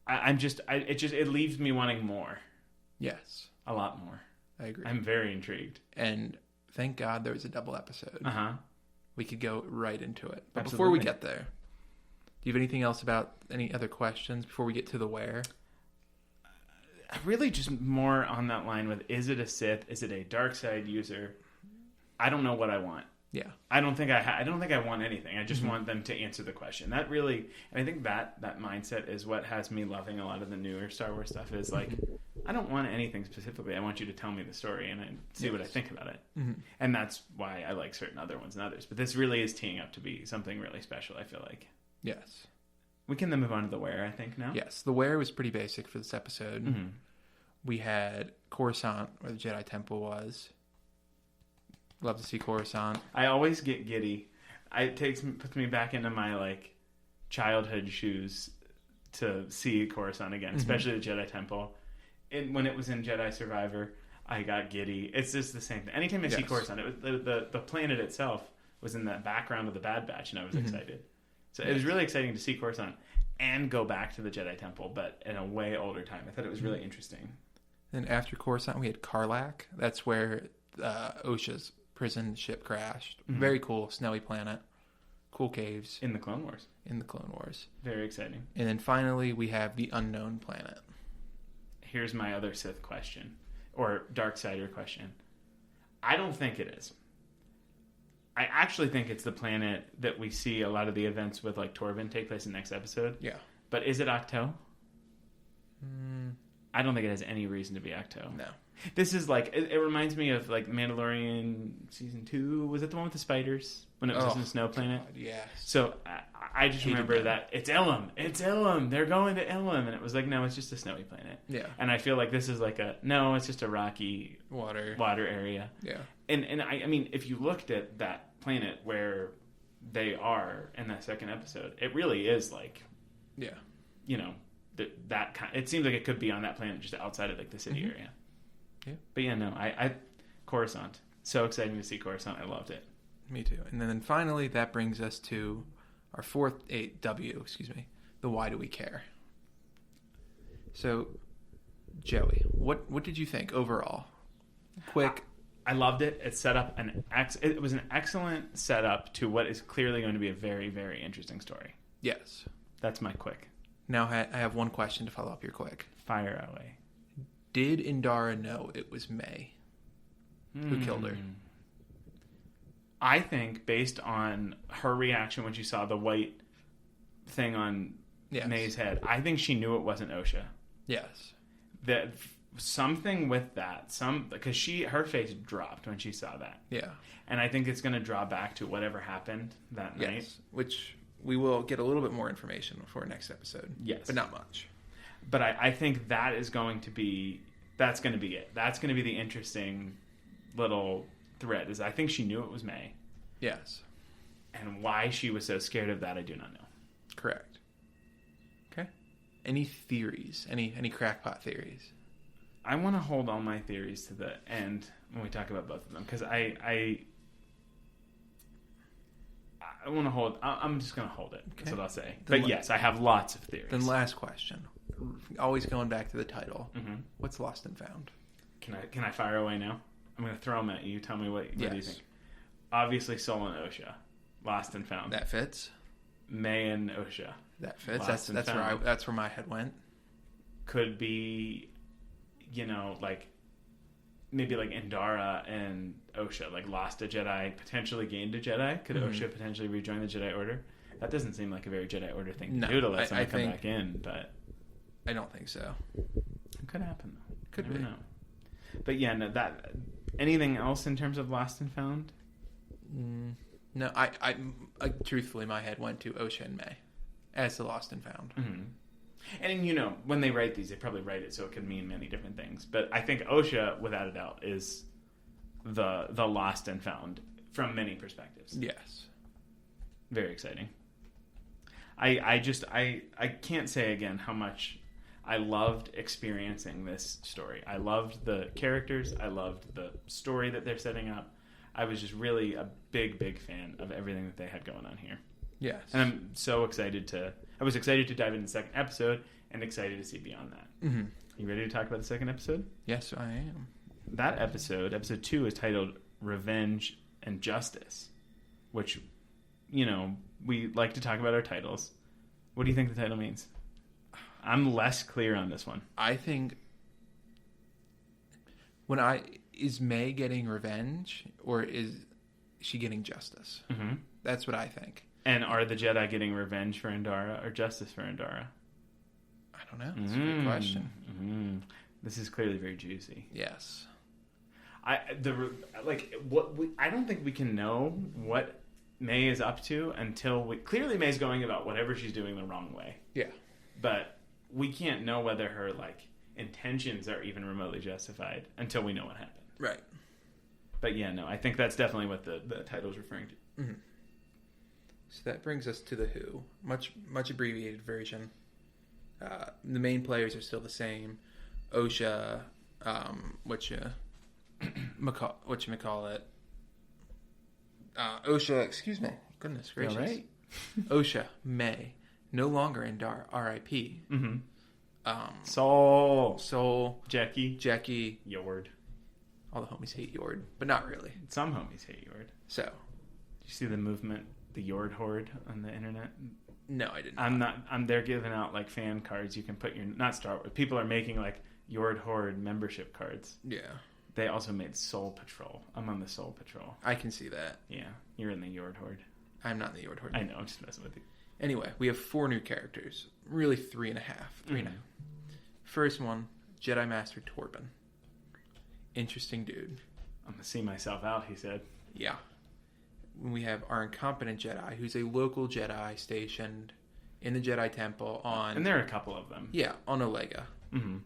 It leaves me wanting more.
Yes.
A lot more.
I agree.
I'm very intrigued.
And thank God there was a double episode. We could go right into it. But
Absolutely.
Before we get there, do you have anything else about any other questions before we get to the where?
Really just more on that line with, is it a Sith? Is it a dark side user? I don't know what I want.
Yeah.
I don't think I want anything. I just want them to answer the question. That really, and I think that mindset is what has me loving a lot of the newer Star Wars stuff, is like, I don't want anything specifically. I want you to tell me the story and I see what I think about it. Mm-hmm. And that's why I like certain other ones and others. But this really is teeing up to be something really special, I feel like.
Yes.
We can then move on to the where, I think, now.
Yes. The where was pretty basic for this episode. Mm-hmm. We had Coruscant, where the Jedi Temple was. Love to see Coruscant.
I always get giddy. Puts me back into my like childhood shoes to see Coruscant again, especially the Jedi Temple. And when it was in Jedi Survivor, I got giddy. It's just the same thing. Anytime I see Coruscant, it was the planet itself was in that background of the Bad Batch, and I was excited. So it was really exciting to see Coruscant and go back to the Jedi Temple, but in a way older time. I thought it was really interesting.
Then after Coruscant, we had Karlak. That's where Osha's prison ship crashed. Very cool, snowy planet. Cool caves.
In the Clone Wars.
Very
exciting.
And then finally, we have the unknown planet.
Here's my other Sith question, or Darksider question. I don't think it is. I actually think it's the planet that we see a lot of the events with, like Torvin, take place in the next episode.
Yeah.
But is it Octo? I don't think it has any reason to be Octo.
No.
This is like, it reminds me of like Mandalorian season 2. Was it the one with the spiders when it was in the snow planet?
God, yes.
So I just remember that it's Ilum. It's Ilum. They're going to Ilum, and it was like, no, it's just a snowy planet.
Yeah.
And I feel like this is like no, it's just a rocky
water
area.
Yeah.
And I mean, if you looked at that planet where they are in that second episode, it really is like,
yeah,
you know, that kind. It seems like it could be on that planet, just outside of like the city area.
Yeah.
But yeah, no, I Coruscant. So exciting to see Coruscant. I loved it.
Me too. And then finally, that brings us to our fourth W. Excuse me. The why do we care? So, Joey, what did you think overall? Quick.
I loved it. It set up it was an excellent setup to what is clearly going to be a very, very interesting story.
Yes.
That's my quick.
Now I have one question to follow up your quick.
Fire away.
Did Indara know it was May who killed her?
I think based on her reaction when she saw the white thing on May's head, I think she knew it wasn't Osha.
Yes.
That something with that, because her face dropped when she saw that.
Yeah.
And I think it's going to draw back to whatever happened that night.
Yes. Which we will get a little bit more information for our next episode.
Yes.
But not much.
But I think that's going to be it. That's going to be the interesting little thread. Is I think she knew it was May.
Yes.
And why she was so scared of that, I do not know.
Correct. Okay. Any theories? Any crackpot theories?
I want to hold all my theories to the end when we talk about both of them, because I want to hold. I'm just going to hold it. Okay. That's what I'll say. But yes, I have lots of theories.
Then last question. Always going back to the title.
Mm-hmm.
What's Lost and Found?
Can I fire away now? I'm going to throw them at you. Tell me what do you think? Obviously, Sol and Osha, Lost and Found.
That fits.
May and Osha.
That fits. That's where my head went.
Could be, like maybe like Indara and Osha, like lost a Jedi, potentially gained a Jedi. Could Osha potentially rejoin the Jedi Order? That doesn't seem like a very Jedi Order thing to do to let someone come back in, but
I don't think so.
It could happen though.
Could be.
Know. But yeah, no. That anything else in terms of Lost and Found?
No, I truthfully, my head went to Osha and May as the Lost and Found.
Mm-hmm. And when they write these, they probably write it so it could mean many different things. But I think Osha, without a doubt, is the Lost and Found from many perspectives.
Yes,
very exciting. I can't say again how much I loved experiencing this story. I loved the characters. I loved the story that they're setting up. I was just really a big, big fan of everything that they had going on here.
Yes.
And I'm so excited I was excited to dive into the second episode and excited to see beyond that.
Mm-hmm.
You ready to talk about the second episode?
Yes, I am.
That episode 2, is titled Revenge and Justice, which, we like to talk about our titles. What do you think the title means? I'm less clear on this one.
I think is May getting revenge or is she getting justice?
Mm-hmm.
That's what I think.
And are the Jedi getting revenge for Indara or justice for Indara?
I don't know. That's a good question.
Mm-hmm. This is clearly very juicy.
Yes.
I don't think we can know what May is up to until clearly May's going about whatever she's doing the wrong way.
Yeah.
But we can't know whether her intentions are even remotely justified until we know what happened.
Right.
But yeah, no, I think that's definitely what the title is referring to.
Mm-hmm. So that brings us to the Who. Much abbreviated version. The main players are still the same. Osha, whatchamacallit. Osha, excuse me. Goodness gracious.
All right.
Osha, May, no longer Indara, R.I.P.
Mm-hmm.
Soul,
Jackie, Yord.
All the homies hate Yord, but not really.
Some homies hate Yord.
So,
did you see the movement, the Yord horde on the internet?
No, I didn't.
They're giving out fan cards. You can put not Star Wars. People are making Yord horde membership cards.
Yeah.
They also made Soul Patrol. I'm on the Soul Patrol.
I can see that.
Yeah, you're in the Yord Horde.
I'm not in the Yord Horde.
I know, I'm just messing with you.
Anyway, we have 4 new characters. Really 3.5. 3.5. First one, Jedi Master Torben. Interesting dude.
I'm going to see myself out, he said.
Yeah. We have our incompetent Jedi, who's a local Jedi stationed in the Jedi Temple on...
And there are a couple of them.
Yeah, on Olega.
Mm-hmm.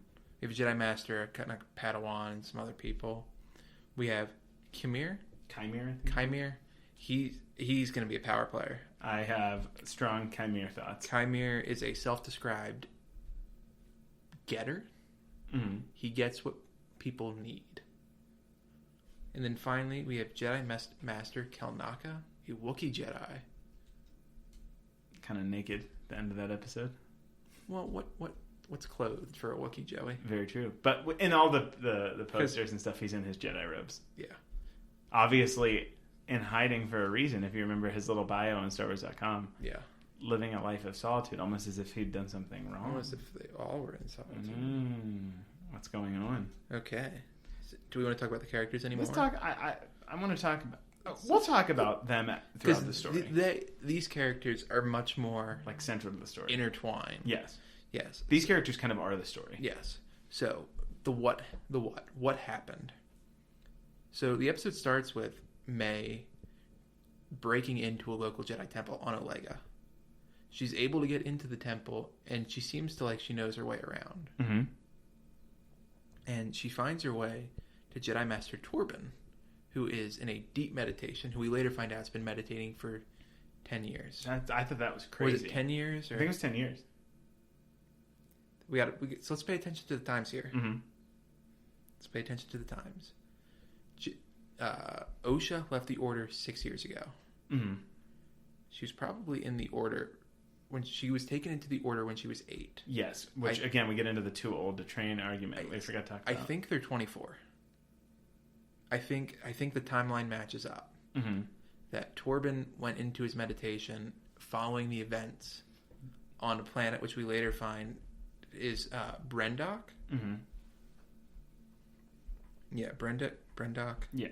We have a Jedi Master, a kind of Padawan, and some other people. We have Chimere. Chimere. He's going to be a power player.
I have strong Chimere thoughts.
Chimere is a self-described getter.
Mm-hmm.
He gets what people need. And then finally, we have Jedi Master Kelnaka, a Wookiee Jedi.
Kind of naked at the end of that episode.
Well, what's clothed for a Wookiee, Joey?
Very true. But in all the posters and stuff, he's in his Jedi robes.
Yeah.
Obviously, in hiding for a reason, if you remember his little bio on StarWars.com.
Yeah.
Living a life of solitude, almost as if he'd done something wrong.
Almost if they all were in solitude.
What's going on?
Okay. Do we want to talk about the characters anymore?
Let's talk. I want to talk about. We'll talk about them throughout the story.
These characters are much more
like central to the story,
intertwined.
Yes.
These
characters kind of are the story.
Yes. So what happened? So the episode starts with May breaking into a local Jedi temple on Olega. She's able to get into the temple, and she seems to like she knows her way around.
Mm-hmm.
And she finds her way to Jedi Master Torben, who is in a deep meditation, who we later find out has been meditating for 10 years.
I thought that was crazy.
Was it 10 years? Or...
I think it was 10 years.
So let's pay attention to the times here.
Mm-hmm.
Let's pay attention to the times. Osha left the Order 6 years ago.
Mm-hmm.
She was probably in the Order when she was taken into the Order when she was 8.
Yes, which again we get into the too old to train argument. We forgot to talk about.
I think they're 24. I think the timeline matches up.
Mm-hmm.
That Torben went into his meditation following the events on a planet which we later find is Brendok.
Mm-hmm.
Yeah, Brendok.
Yeah.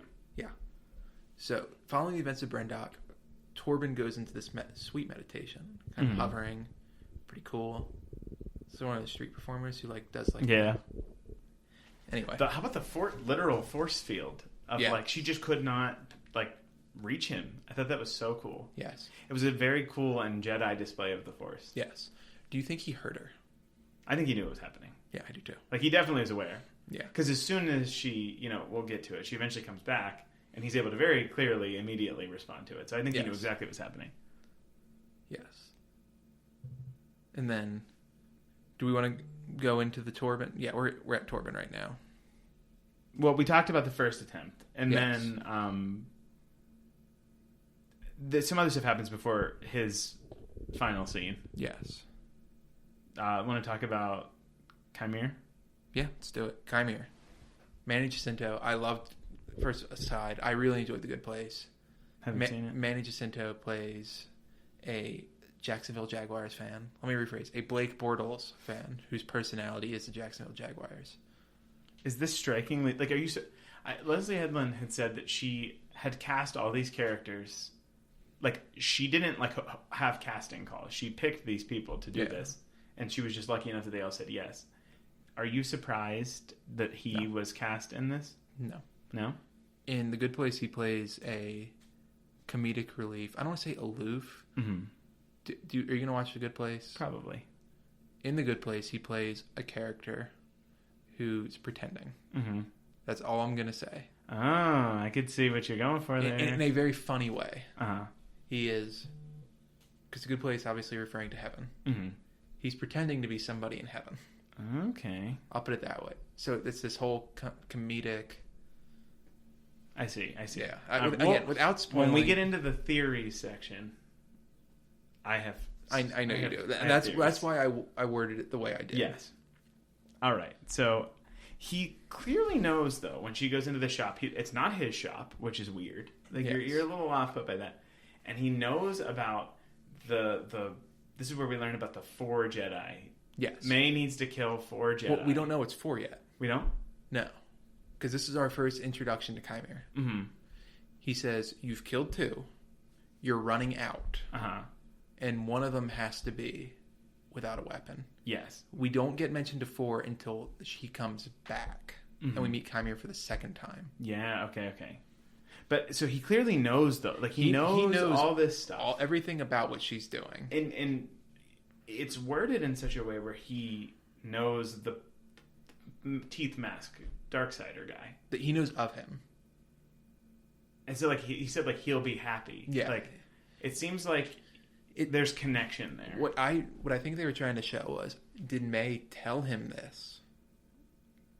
So, following the events of Brendok, Torben goes into this sweet meditation, kind of hovering, pretty cool. So one of the street performers who does
yeah.
Anyway,
how about the literal force field of she just could not reach him. I thought that was so cool.
Yes,
it was a very cool and Jedi display of the force.
Yes. Do you think he hurt her?
I think he knew what was happening.
Yeah, I do too.
He definitely is aware.
Yeah,
because as soon as she, we'll get to it. She eventually comes back. And he's able to very clearly, immediately respond to it. So I think he knew exactly what was happening.
Yes. And then, do we want to go into the Torben? Yeah, we're at Torben right now.
Well, we talked about the first attempt. And then some other stuff happens before his final scene.
Yes.
Want to talk about Chimere?
Yeah, let's do it. Chimere. Manny Jacinto. I loved... First aside, I really enjoyed The Good Place.
Haven't seen it.
Manny Jacinto plays a Jacksonville Jaguars fan. Let me rephrase. A Blake Bortles fan whose personality is the Jacksonville Jaguars.
Is this strikingly... are you... Leslie Headland had said that she had cast all these characters. She didn't, have casting calls. She picked these people to do this. And she was just lucky enough that they all said yes. Are you surprised that he was cast in this?
No.
No?
In The Good Place, he plays a comedic relief. I don't want to say aloof.
Mm-hmm.
Are you going to watch The Good Place?
Probably.
In The Good Place, he plays a character who's pretending.
Mm-hmm.
That's all I'm going to say.
Oh, I could see what you're going for there.
In a very funny way.
Uh-huh.
He is... Because The Good Place, obviously referring to heaven.
Mm-hmm.
He's pretending to be somebody in heaven.
Okay.
I'll put it that way. So it's this whole comedic...
I see.
Yeah. Again, without spoiling...
When we get into the theories section, I have...
I know you do. And that's why I worded it the way I did.
Yes. All right. So he clearly knows, though, when she goes into the shop, it's not his shop, which is weird. You're a little off put by that. And he knows about the this is where we learn about the 4 Jedi.
Yes.
May needs to kill 4 Jedi.
Well, we don't know it's 4 yet.
We don't?
No. because this is our first introduction to Chimera.
Mm-hmm.
He says, you've killed 2. You're running out.
Uh-huh.
And one of them has to be without a weapon.
Yes.
We don't get mentioned to 4 until she comes back. And we meet Chimera for the second time.
Yeah, okay. But, so he clearly knows, though. Like, he knows all this stuff.
Everything about what she's doing.
And it's worded in such a way where he knows the teeth mask Darksider guy.
That he knows of him.
And so, like, he said, like, he'll be happy.
Yeah.
Like, it seems like there's connection there.
What I think they were trying to show was, did May tell him this?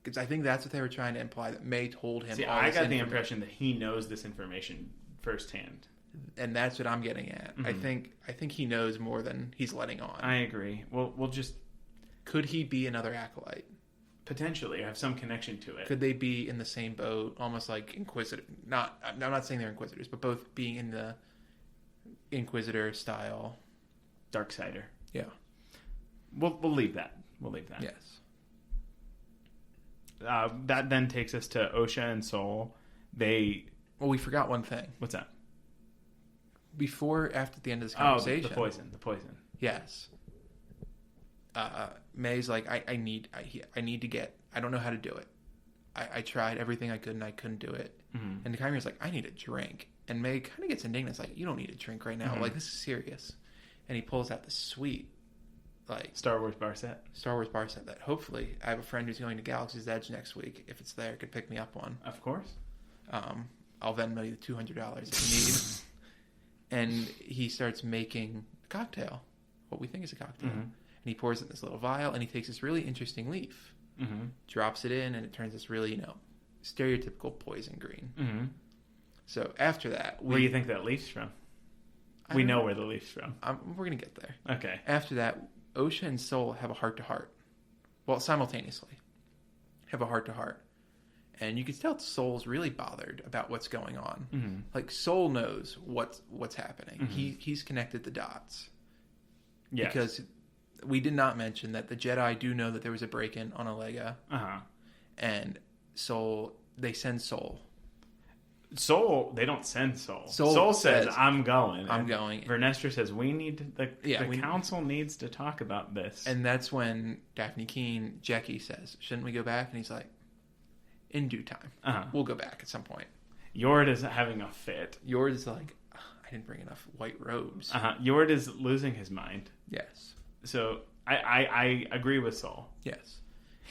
Because I think that's what they were trying to imply, that May told him.
See, I got the impression that he knows this information firsthand.
And that's what I'm getting at.
Mm-hmm.
I think he knows more than he's letting on.
I agree. We'll just...
Could he be another Acolyte?
Potentially, have some connection to it.
Could they be in the same boat, almost like Inquisitor? I'm not saying they're Inquisitors, but both being in the Inquisitor style.
Darksider.
Yeah.
We'll leave that. We'll leave that.
Yes.
That then takes us to Osha and Sol.
Well, we forgot one thing.
What's that?
After the end of this conversation.
Oh, the poison.
Yes. May's like, I need to get, I don't know how to do it. I tried everything I could and I couldn't do it. Mm-hmm. And Chimera's like, I need a drink. And May kind of gets indignant. It's like, you don't need a drink right now. Mm-hmm. Like, this is serious. And he pulls out this sweet, like... Star Wars bar set that hopefully I have a friend who's going to Galaxy's Edge next week. If it's there, could pick me up one.
Of course.
I'll Venmo you the $200 if you need. And he starts making a cocktail. What we think is a cocktail. Mm-hmm. And he pours it in this little vial, and he takes this really interesting leaf. Mm-hmm. Drops it in, and it turns this really, stereotypical poison green. Mm-hmm. So after that...
Where do you think that leaf's from? We know where the leaf's from.
We're going to get there.
Okay.
After that, Osha and Sol have a heart-to-heart. Well, simultaneously. Have a heart-to-heart. And you can tell Sol's really bothered about what's going on. Mm-hmm. Like, Sol knows what's happening. Mm-hmm. He's connected the dots. Yes. Because we did not mention that the Jedi do know that there was a break-in on Alega. Uh-huh. And they send Sol.
They don't send Sol. Sol says, I'm going.
I'm going.
Vernestra says, the council needs to talk about this.
And that's when Daphne Keene, Jackie says, shouldn't we go back? And he's like, in due time. Uh-huh. We'll go back at some point.
Yord is having a fit.
Yord is like, I didn't bring enough white robes.
Uh-huh. Yord is losing his mind.
Yes.
So I agree with Sol.
Yes.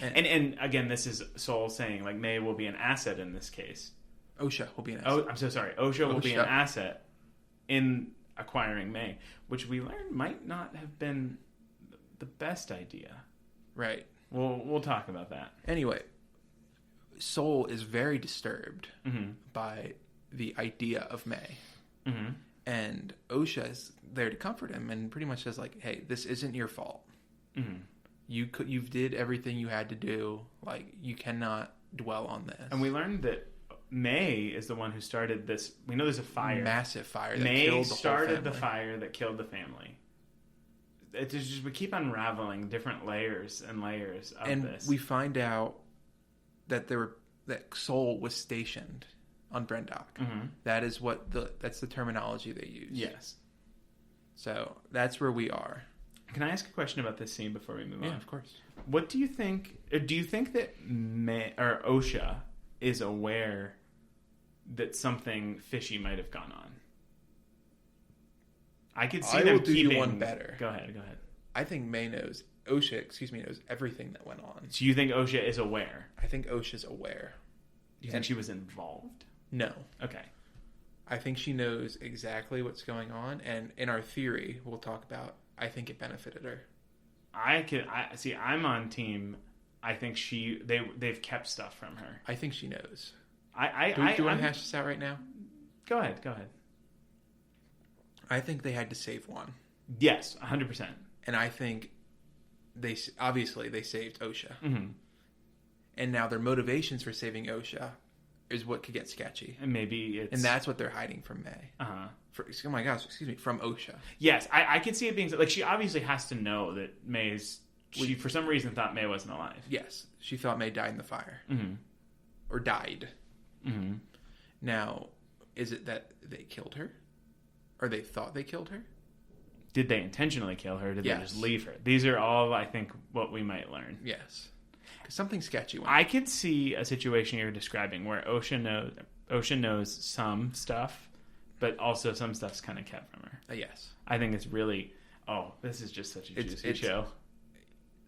And again, this is Sol saying, like, May will be an asset in this case.
Osha will be an asset.
Oh, I'm so sorry. Osha will be an asset in acquiring May, which we learned might not have been the best idea.
Right.
We'll talk about that.
Anyway, Sol is very disturbed by the idea of May. Mm-hmm. And Osha is there to comfort him and pretty much says, like, hey, this isn't your fault. Mm-hmm. You did everything you had to do. Like, you cannot dwell on this.
And we learned that May is the one who started this. We know there's a fire.
Massive fire that
May
killed the
started
whole family.
The fire that killed the family. It's just, we keep unraveling different layers and layers of this.
And we find out that Sol was stationed on Brendok. Mm-hmm. That is that's the terminology they use.
Yes.
So that's where we are.
Can I ask a question about this scene before we move on?
Yeah, of course.
What do you think? Do you think that Osha is aware that something fishy might have gone on? I could see them keeping...
you one better.
Go ahead.
I think Osha knows everything that went on.
So you think Osha is aware?
I think Osha's aware.
Do you think she was involved?
No.
Okay.
I think she knows exactly what's going on, and in our theory, we'll talk about, I think it benefited her. I'm on team... I think they've kept stuff from her. I think she knows.
Do you want to hash this out right now? Go ahead.
I think they had to save one.
Yes, 100%.
And I think they saved Osha. Mm-hmm. And now their motivations for saving Osha is what could get sketchy.
And maybe it's...
And that's what they're hiding from May. Uh-huh. Oh my gosh, from Osha.
Yes, I could see it being... Like, she obviously has to know that May's... She, for some reason, thought May wasn't alive.
Yes. She thought May died in the fire. Mm-hmm. or died.
Mm-hmm.
Now, is it that they killed her? Or they thought they killed her?
Did they intentionally kill her? Or did they just
Yes.
leave her? These are all, I think, what we might learn.
Yes. 'Cause something sketchy went.
I could see a situation you're describing where Osha knows some stuff, but also some stuff's kind of kept from her.
Yes.
I think it's really... Oh, this is just such a juicy show.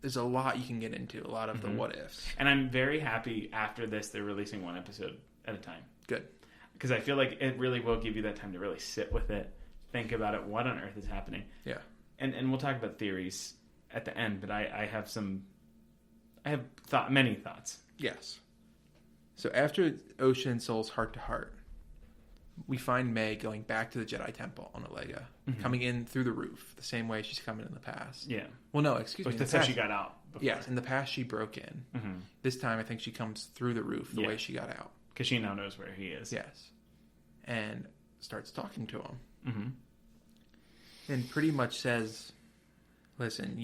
There's a lot you can get into, a lot of the what ifs.
And I'm very happy after this they're releasing one episode at a time.
Good.
Because I feel like it really will give you that time to really sit with it, think about it, what on earth is happening.
Yeah.
And we'll talk about theories at the end, but I have many thoughts.
Yes. So after Osha and Soul's heart-to-heart, we find May going back to the Jedi Temple on Olega, coming in through the roof, the same way she's come in the past.
Yeah.
Well, no, excuse me.
That's how she got out before.
Yes, in the past she broke in.
Mm-hmm.
This time I think she comes through the roof the way she got out.
Because she now knows where he is.
Yes. And starts talking to him.
Mm-hmm.
And pretty much says, listen,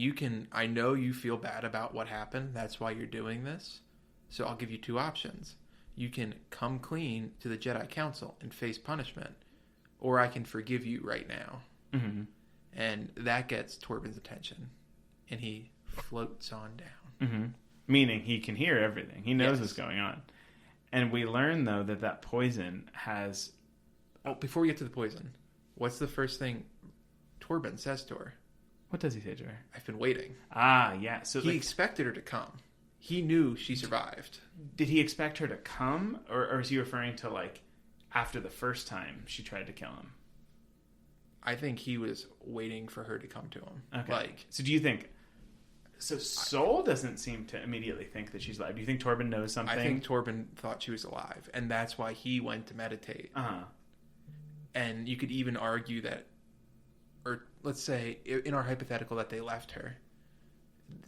I know you feel bad about what happened. That's why you're doing this. So I'll give you two options. You can come clean to the Jedi Council and face punishment, or I can forgive you right now.
Mm-hmm.
And that gets Torben's attention, and he floats on down.
Mm-hmm. Meaning he can hear everything. He knows what's going on. And we learn, though, that poison has...
Oh, before we get to the poison, what's the first thing Torben says to her?
What does he say to her?
I've been waiting.
Ah, yeah. So
he expected her to come. He knew she survived.
Did he expect her to come? Or is he referring to, after the first time she tried to kill him?
I think he was waiting for her to come to him.
Okay. So do you think... So Soul doesn't seem to immediately think that she's alive. Do you think Torben knows something?
I think Torben thought she was alive, and that's why he went to meditate.
Uh-huh.
And you could even argue that, or let's say, in our hypothetical that they left her,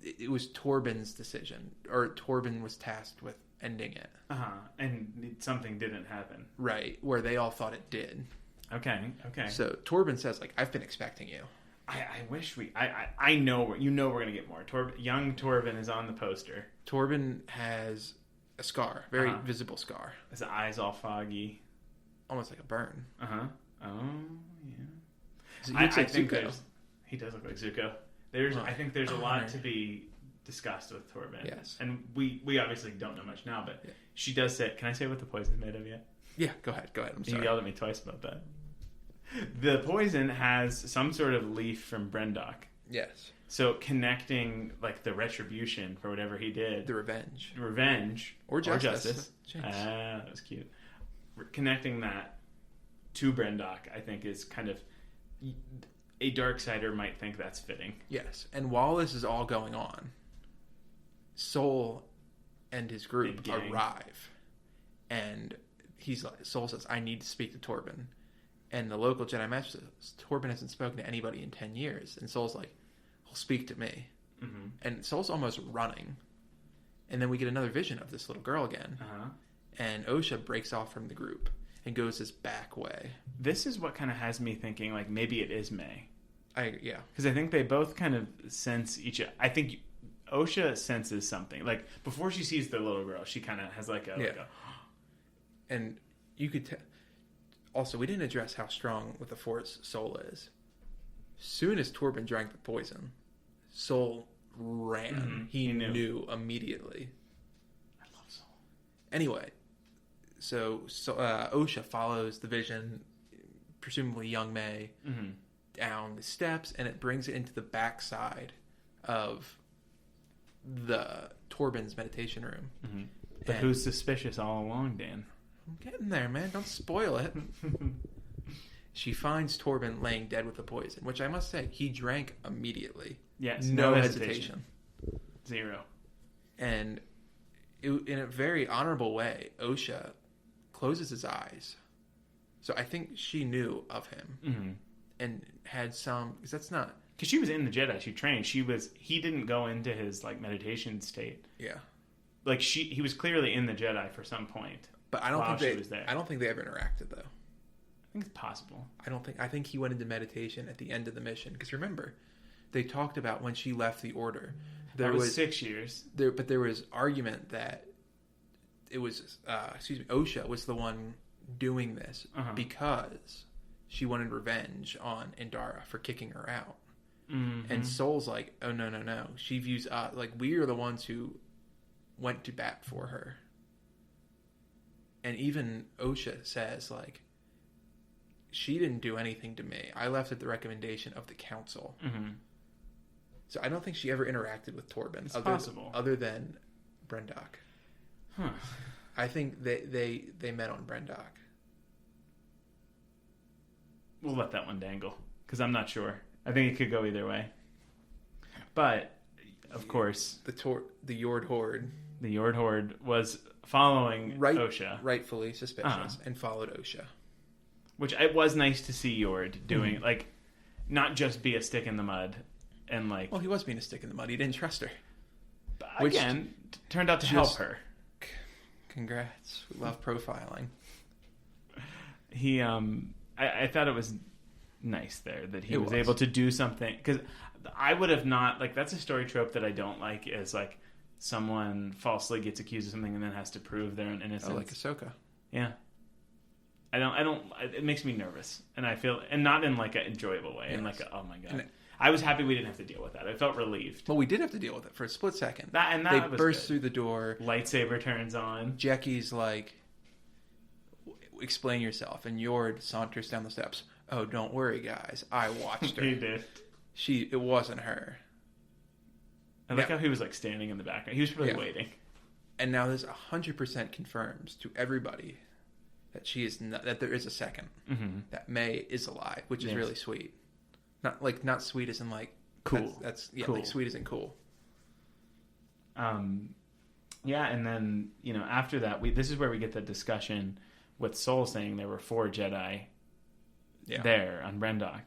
it was Torben's decision, or Torben was tasked with ending it.
Uh-huh. And something didn't happen.
Right, where they all thought it did.
Okay.
So Torben says, I've been expecting you.
I wish I know, we're going to get more. Young Torben is on the poster.
Torben has a scar, very visible scar.
His eyes all foggy.
Almost like a burn.
Uh-huh. Oh, yeah.
So he looks like Zuko.
He does look like Zuko. I think there's a lot to be discussed with Torben.
Yes.
And we obviously don't know much now, but she does say, can I say what the poison's made of yet?
Yeah, go ahead. I'm sorry.
You yelled at me twice about that. The poison has some sort of leaf from Brendok.
Yes.
So connecting the retribution for whatever he did.
The revenge.
Or justice. That was cute. Connecting that to Brendok, I think, is kind of... A Darksider might think that's fitting.
Yes. And while this is all going on, Soul and his group arrive. And Soul says, I need to speak to Torben. And the local Jedi Master says, Torben hasn't spoken to anybody in 10 years. And Soul's like, he'll speak to me. Mm-hmm. And Soul's almost running. And then we get another vision of this little girl again.
Uh-huh.
And Osha breaks off from the group and goes his back way.
This is what kind of has me thinking, maybe it is May.
Yeah.
Because I think they both kind of sense each other. I think Osha senses something. Before she sees the little girl, she kind of has
And you could tell... Also, we didn't address how strong with the Force Soul is. Soon as Torben drank the poison, Soul ran.
Mm-hmm.
He knew immediately.
I love Soul.
Anyway, so Osha follows the vision, presumably young May, down the steps, and it brings it into the backside of the Torben's meditation room.
Mm-hmm. But who's suspicious all along, Dan?
I'm getting there, man. Don't spoil it. She finds Torben laying dead with the poison, which I must say, he drank immediately.
Yes,
no hesitation.
Zero.
And in a very honorable way, Osha closes his eyes. So I think she knew of him and had some... Because that's not...
Because she was in the Jedi. She trained. He didn't go into his meditation state.
Yeah.
He was clearly in the Jedi for some point.
But I don't think they ever interacted, though.
I think it's possible.
I think he went into meditation at the end of the mission. Because remember, they talked about when she left the Order.
That was 6 years.
But there was argument that Osha was the one doing this
Uh-huh.
because she wanted revenge on Indara for kicking her out.
Mm-hmm.
And Soul's like, oh, no. She views like we are the ones who went to bat for her. And even Osha says, like, she didn't do anything to me. I left at the recommendation of the council.
Mm-hmm.
So I don't think she ever interacted with Torben.
It's possible.
Other than Brendock.
Huh.
I think they met on Brendock.
We'll let that one dangle because I'm not sure. I think it could go either way. But of course,
the Yord Horde.
The Yord Horde was following Osha,
rightfully suspicious, and followed Osha.
Which it was nice to see Yord doing, like, not just be a stick in the mud, and like.
Well, he was being a stick in the mud. He didn't trust her.
Which again turned out to help her.
Congrats. We love profiling.
He, I thought it was nice there that he was able to do something, because I would have not, like, that's a story trope that I don't like, is like someone falsely gets accused of something and then has to prove their own innocence.
Oh, like Ahsoka.
Yeah. I don't, it makes me nervous, and I feel, and not in like an enjoyable way, in like oh my God. I was happy we didn't have to deal with that. I felt relieved.
Well, we did have to deal with it for a split second.
They
burst through the door.
Lightsaber turns on.
Jackie's like, explain yourself. And Yord saunters down the steps. Oh, don't worry, guys. I watched her.
He did.
It wasn't her.
I like how he was like standing in the background. He was really waiting.
And now this 100% confirms to everybody that she is not, that there is a second. Mm-hmm. That May is alive, which is really sweet. Not sweet as in like
cool.
That's
cool.
Like sweet isn't cool.
Yeah, and then after that, this is where we get the discussion with Soul saying there were 4 Jedi there on Brendock,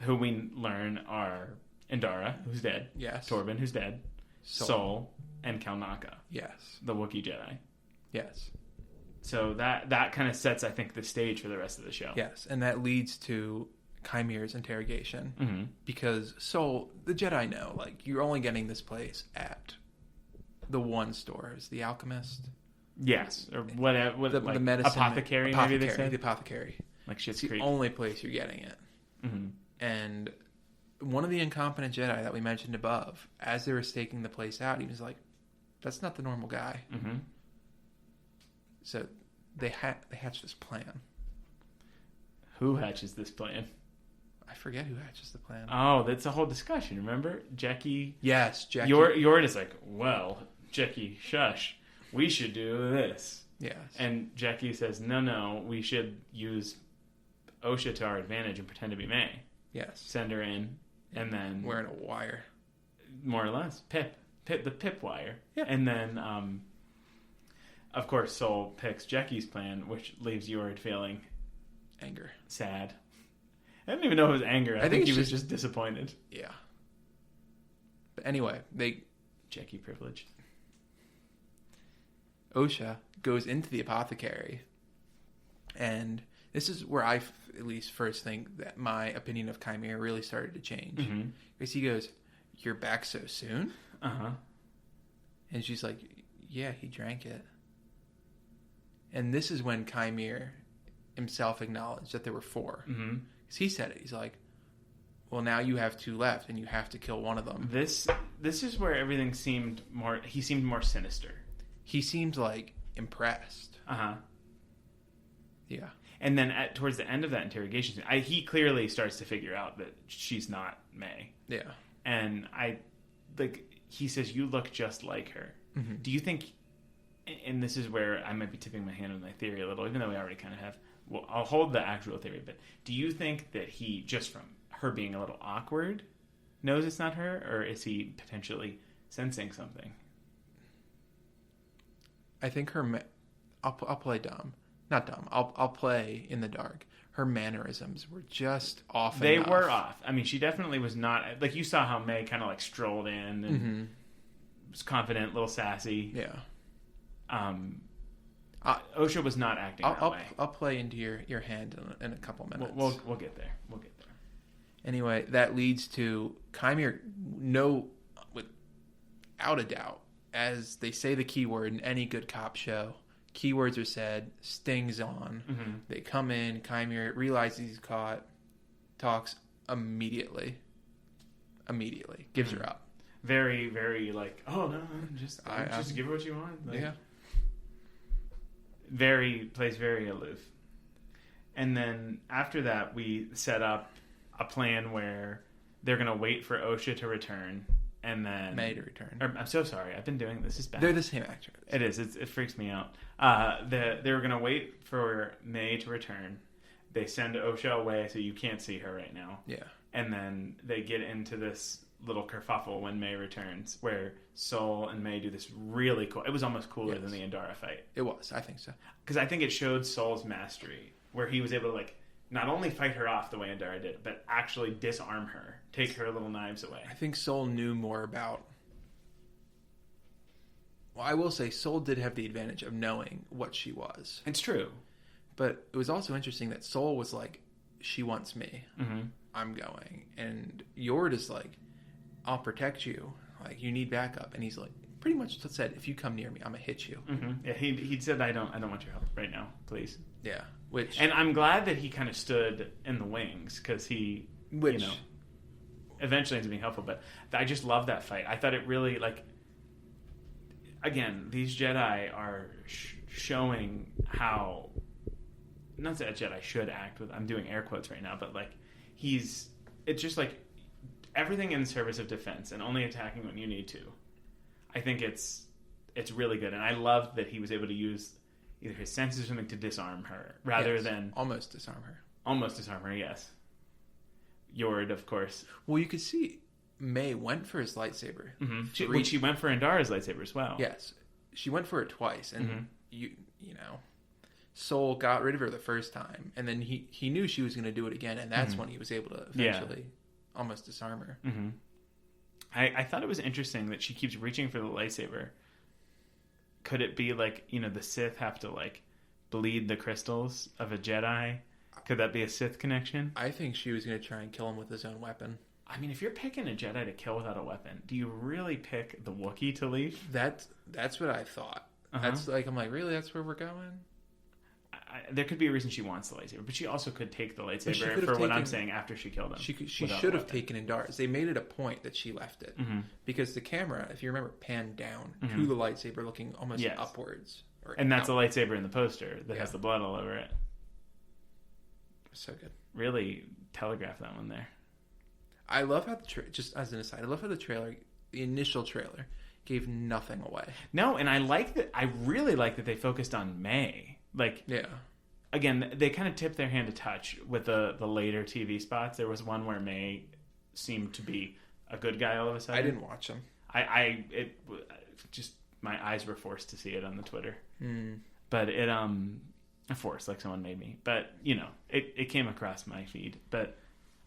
who we learn are Indara, who's dead.
Yes.
Torben, who's dead. Soul and Kalnaka.
Yes.
The Wookiee Jedi.
Yes.
So that kind of sets, I think, the stage for the rest of the show.
Yes, and that leads to Chimere's interrogation,
mm-hmm.
because Soul, the Jedi know, like, you're only getting this place at the one store. Is the alchemist?
Yes, or whatever.
The medicine
apothecary, maybe they said.
The apothecary.
Like Schitt's
Creek. It's the only place you're getting it.
Mm-hmm.
And one of the incompetent Jedi that we mentioned above, as they were staking the place out, he was like, "That's not the normal guy."
Mm-hmm.
So they hatched this plan.
Who hatches this plan?
I forget who hatches the plan.
Oh, that's a whole discussion. Remember, Jackie?
Yes, Jackie.
Yord is like, well, Jackie, shush. We should do this.
Yes.
And Jackie says, no, we should use Osha to our advantage and pretend to be May.
Yes.
Send her in, and then
wearing a wire.
More or less, the pip wire.
Yeah.
And then, of course, Soul picks Jackie's plan, which leaves Yord feeling
anger,
sad. I didn't even know it was anger. I think he was just disappointed.
Yeah. But anyway,
Jackie privilege.
Osha goes into the apothecary, and this is where I at least first think that my opinion of Chimera really started to change.
Mm-hmm.
Because he goes, "You're back so soon?"
Uh-huh.
And she's like, "Yeah, he drank it." And this is when Chimera himself acknowledged that there were 4.
Mm-hmm.
Because he said it. He's like, well, now you have 2 left, and you have to kill one of them.
This is where everything seemed more... He seemed more sinister.
He seemed, like, impressed.
Uh-huh.
Yeah.
And then towards the end of that interrogation, he clearly starts to figure out that she's not May.
Yeah.
And he says, you look just like her.
Mm-hmm.
Do you think... And this is where I might be tipping my hand on my theory a little, even though we already kind of have... Well, I'll hold the actual theory, but do you think that he, just from her being a little awkward, knows it's not her, or is he potentially sensing something?
I think I'll play dumb. Not dumb. I'll play in the dark. Her mannerisms were just off.
They were off. I mean, she definitely was not... Like, you saw how May kind of, like, strolled in and
mm-hmm.
was confident, a little sassy.
Yeah.
Osha was not acting that way.
I'll play into your hand in a couple minutes.
We'll get there. We'll get there.
Anyway, that leads to Chimera, without a doubt, as they say the keyword in any good cop show, keywords are said, stings on.
Mm-hmm.
They come in, Chimera realizes he's caught, talks immediately, gives her up.
Very, very like, oh no, just give her what you want. Like,
yeah.
Plays very aloof. And then after that, we set up a plan where they're going to wait for Osha to return, and then
May to return.
I'm so sorry. I've been doing this. Is bad.
They're the same actor.
It is. It freaks me out. They were going to wait for May to return. They send Osha away, so you can't see her right now.
Yeah.
And then they get into this little kerfuffle when May returns, where Sol and May do this really cool. It was almost cooler than the Indara fight.
It was. I think so.
Because I think it showed Sol's mastery, where he was able to like not only fight her off the way Indara did, but actually disarm her, take her little knives away.
I think Sol knew more about. Well, I will say Sol did have the advantage of knowing what she was.
It's true.
But it was also interesting that Sol was like, she wants me.
Mm-hmm.
I'm going. And Yord is like, I'll protect you. Like, you need backup. And he's like, pretty much said, if you come near me, I'm going to hit you.
Mm-hmm. Yeah, he said, I don't want your help right now, please.
Yeah.
And I'm glad that he kind of stood in the wings, because he, eventually ends up being helpful. But I just love that fight. I thought it really, like, again, these Jedi are showing how, not that a Jedi should act with, I'm doing air quotes right now, but like, it's just like everything in service of defense and only attacking when you need to. I think it's really good. And I love that he was able to use either his senses or something to disarm her rather than...
Almost disarm her.
Almost disarm her, yes. Yord, of course.
Well, you could see May went for his lightsaber.
Mm-hmm. She went for Indara's lightsaber as well.
Yes. She went for it twice. And, you know, Sol got rid of her the first time. And then he knew she was going to do it again. And that's when he was able to eventually almost disarm her.
Mm-hmm. I thought it was interesting that she keeps reaching for the lightsaber. Could it be like, the Sith have to like bleed the crystals of a Jedi? Could that be a Sith connection?
I think she was going to try and kill him with his own weapon.
I mean, if you're picking a Jedi to kill without a weapon, do you really pick the Wookiee to leave?
That's what I thought. That's like, I'm like, really? That's where we're going?
There could be a reason she wants the lightsaber, but she also could take the lightsaber for what I'm saying after she killed him. She
should have taken Indara's. They made it a point that she left it because the camera, if you remember, panned down to the lightsaber, looking almost upwards.
And that's a lightsaber in the poster that has the blood all over it.
So good.
Really telegraph that one there.
I love how just as an aside, I love how the initial trailer, gave nothing away.
No, and I really like that they focused on May. Like, again, they kind of tipped their hand a touch with the later TV spots. There was one where May seemed to be a good guy all of a sudden.
I didn't watch them.
Just my eyes were forced to see it on the Twitter. But it forced, like someone made me. But it came across my feed. But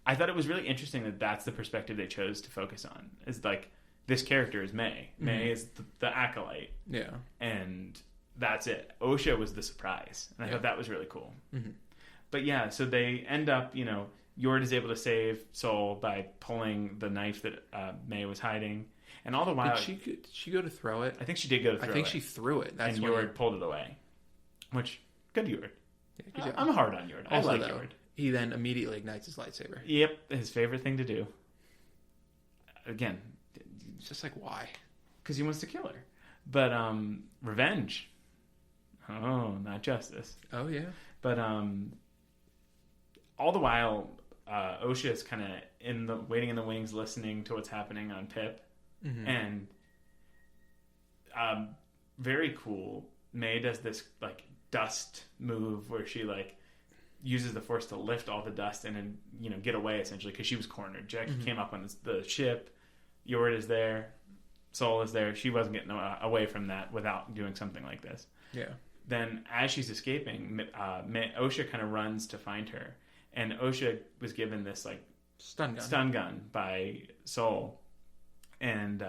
I thought it was really interesting that that's the perspective they chose to focus on. Is like, this character is May. May is the acolyte. Yeah, and that's it. Osha was the surprise. And I thought that was really cool. But yeah, so they end up, Yord is able to save Sol by pulling the knife that May was hiding. And all the while...
Did she go to throw it?
I think she did go to throw it.
I think she threw it.
And Yord pulled it away. Which, good Yord.
Yeah, good job.
I'm hard on Yord. I like Yord.
He then immediately ignites his lightsaber.
Yep, his favorite thing to do. Again...
It's just like, why?
Because he wants to kill her. But, revenge... Oh, not justice.
Oh, yeah.
But all the while, Osha is kind of waiting in the wings, listening to what's happening on Pip. And very cool. May does this like dust move where she like uses the Force to lift all the dust and get away essentially because she was cornered. Jackie came up on the ship. Yord is there. Sol is there. She wasn't getting away from that without doing something like this.
Yeah.
Then, as she's escaping, Osha kind of runs to find her, and Osha was given this like stun gun by Sol, and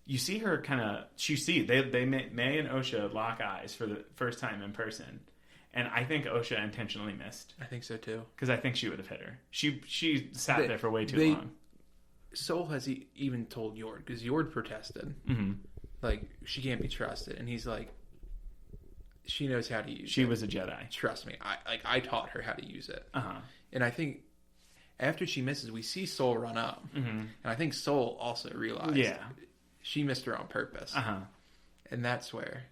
you see her kind of. May and Osha lock eyes for the first time in person, and I think Osha intentionally missed.
I think so too,
because I think she would have hit her. She sat there for way too long.
Sol has even told Yord because Yord protested. like she can't be trusted, and he's like, she knows how to use it.
She was a Jedi.
Trust me, I taught her how to use it.
Uh-huh.
And I think after she misses, we see Soul run up, and I think Soul also realized she missed her on purpose, and that's where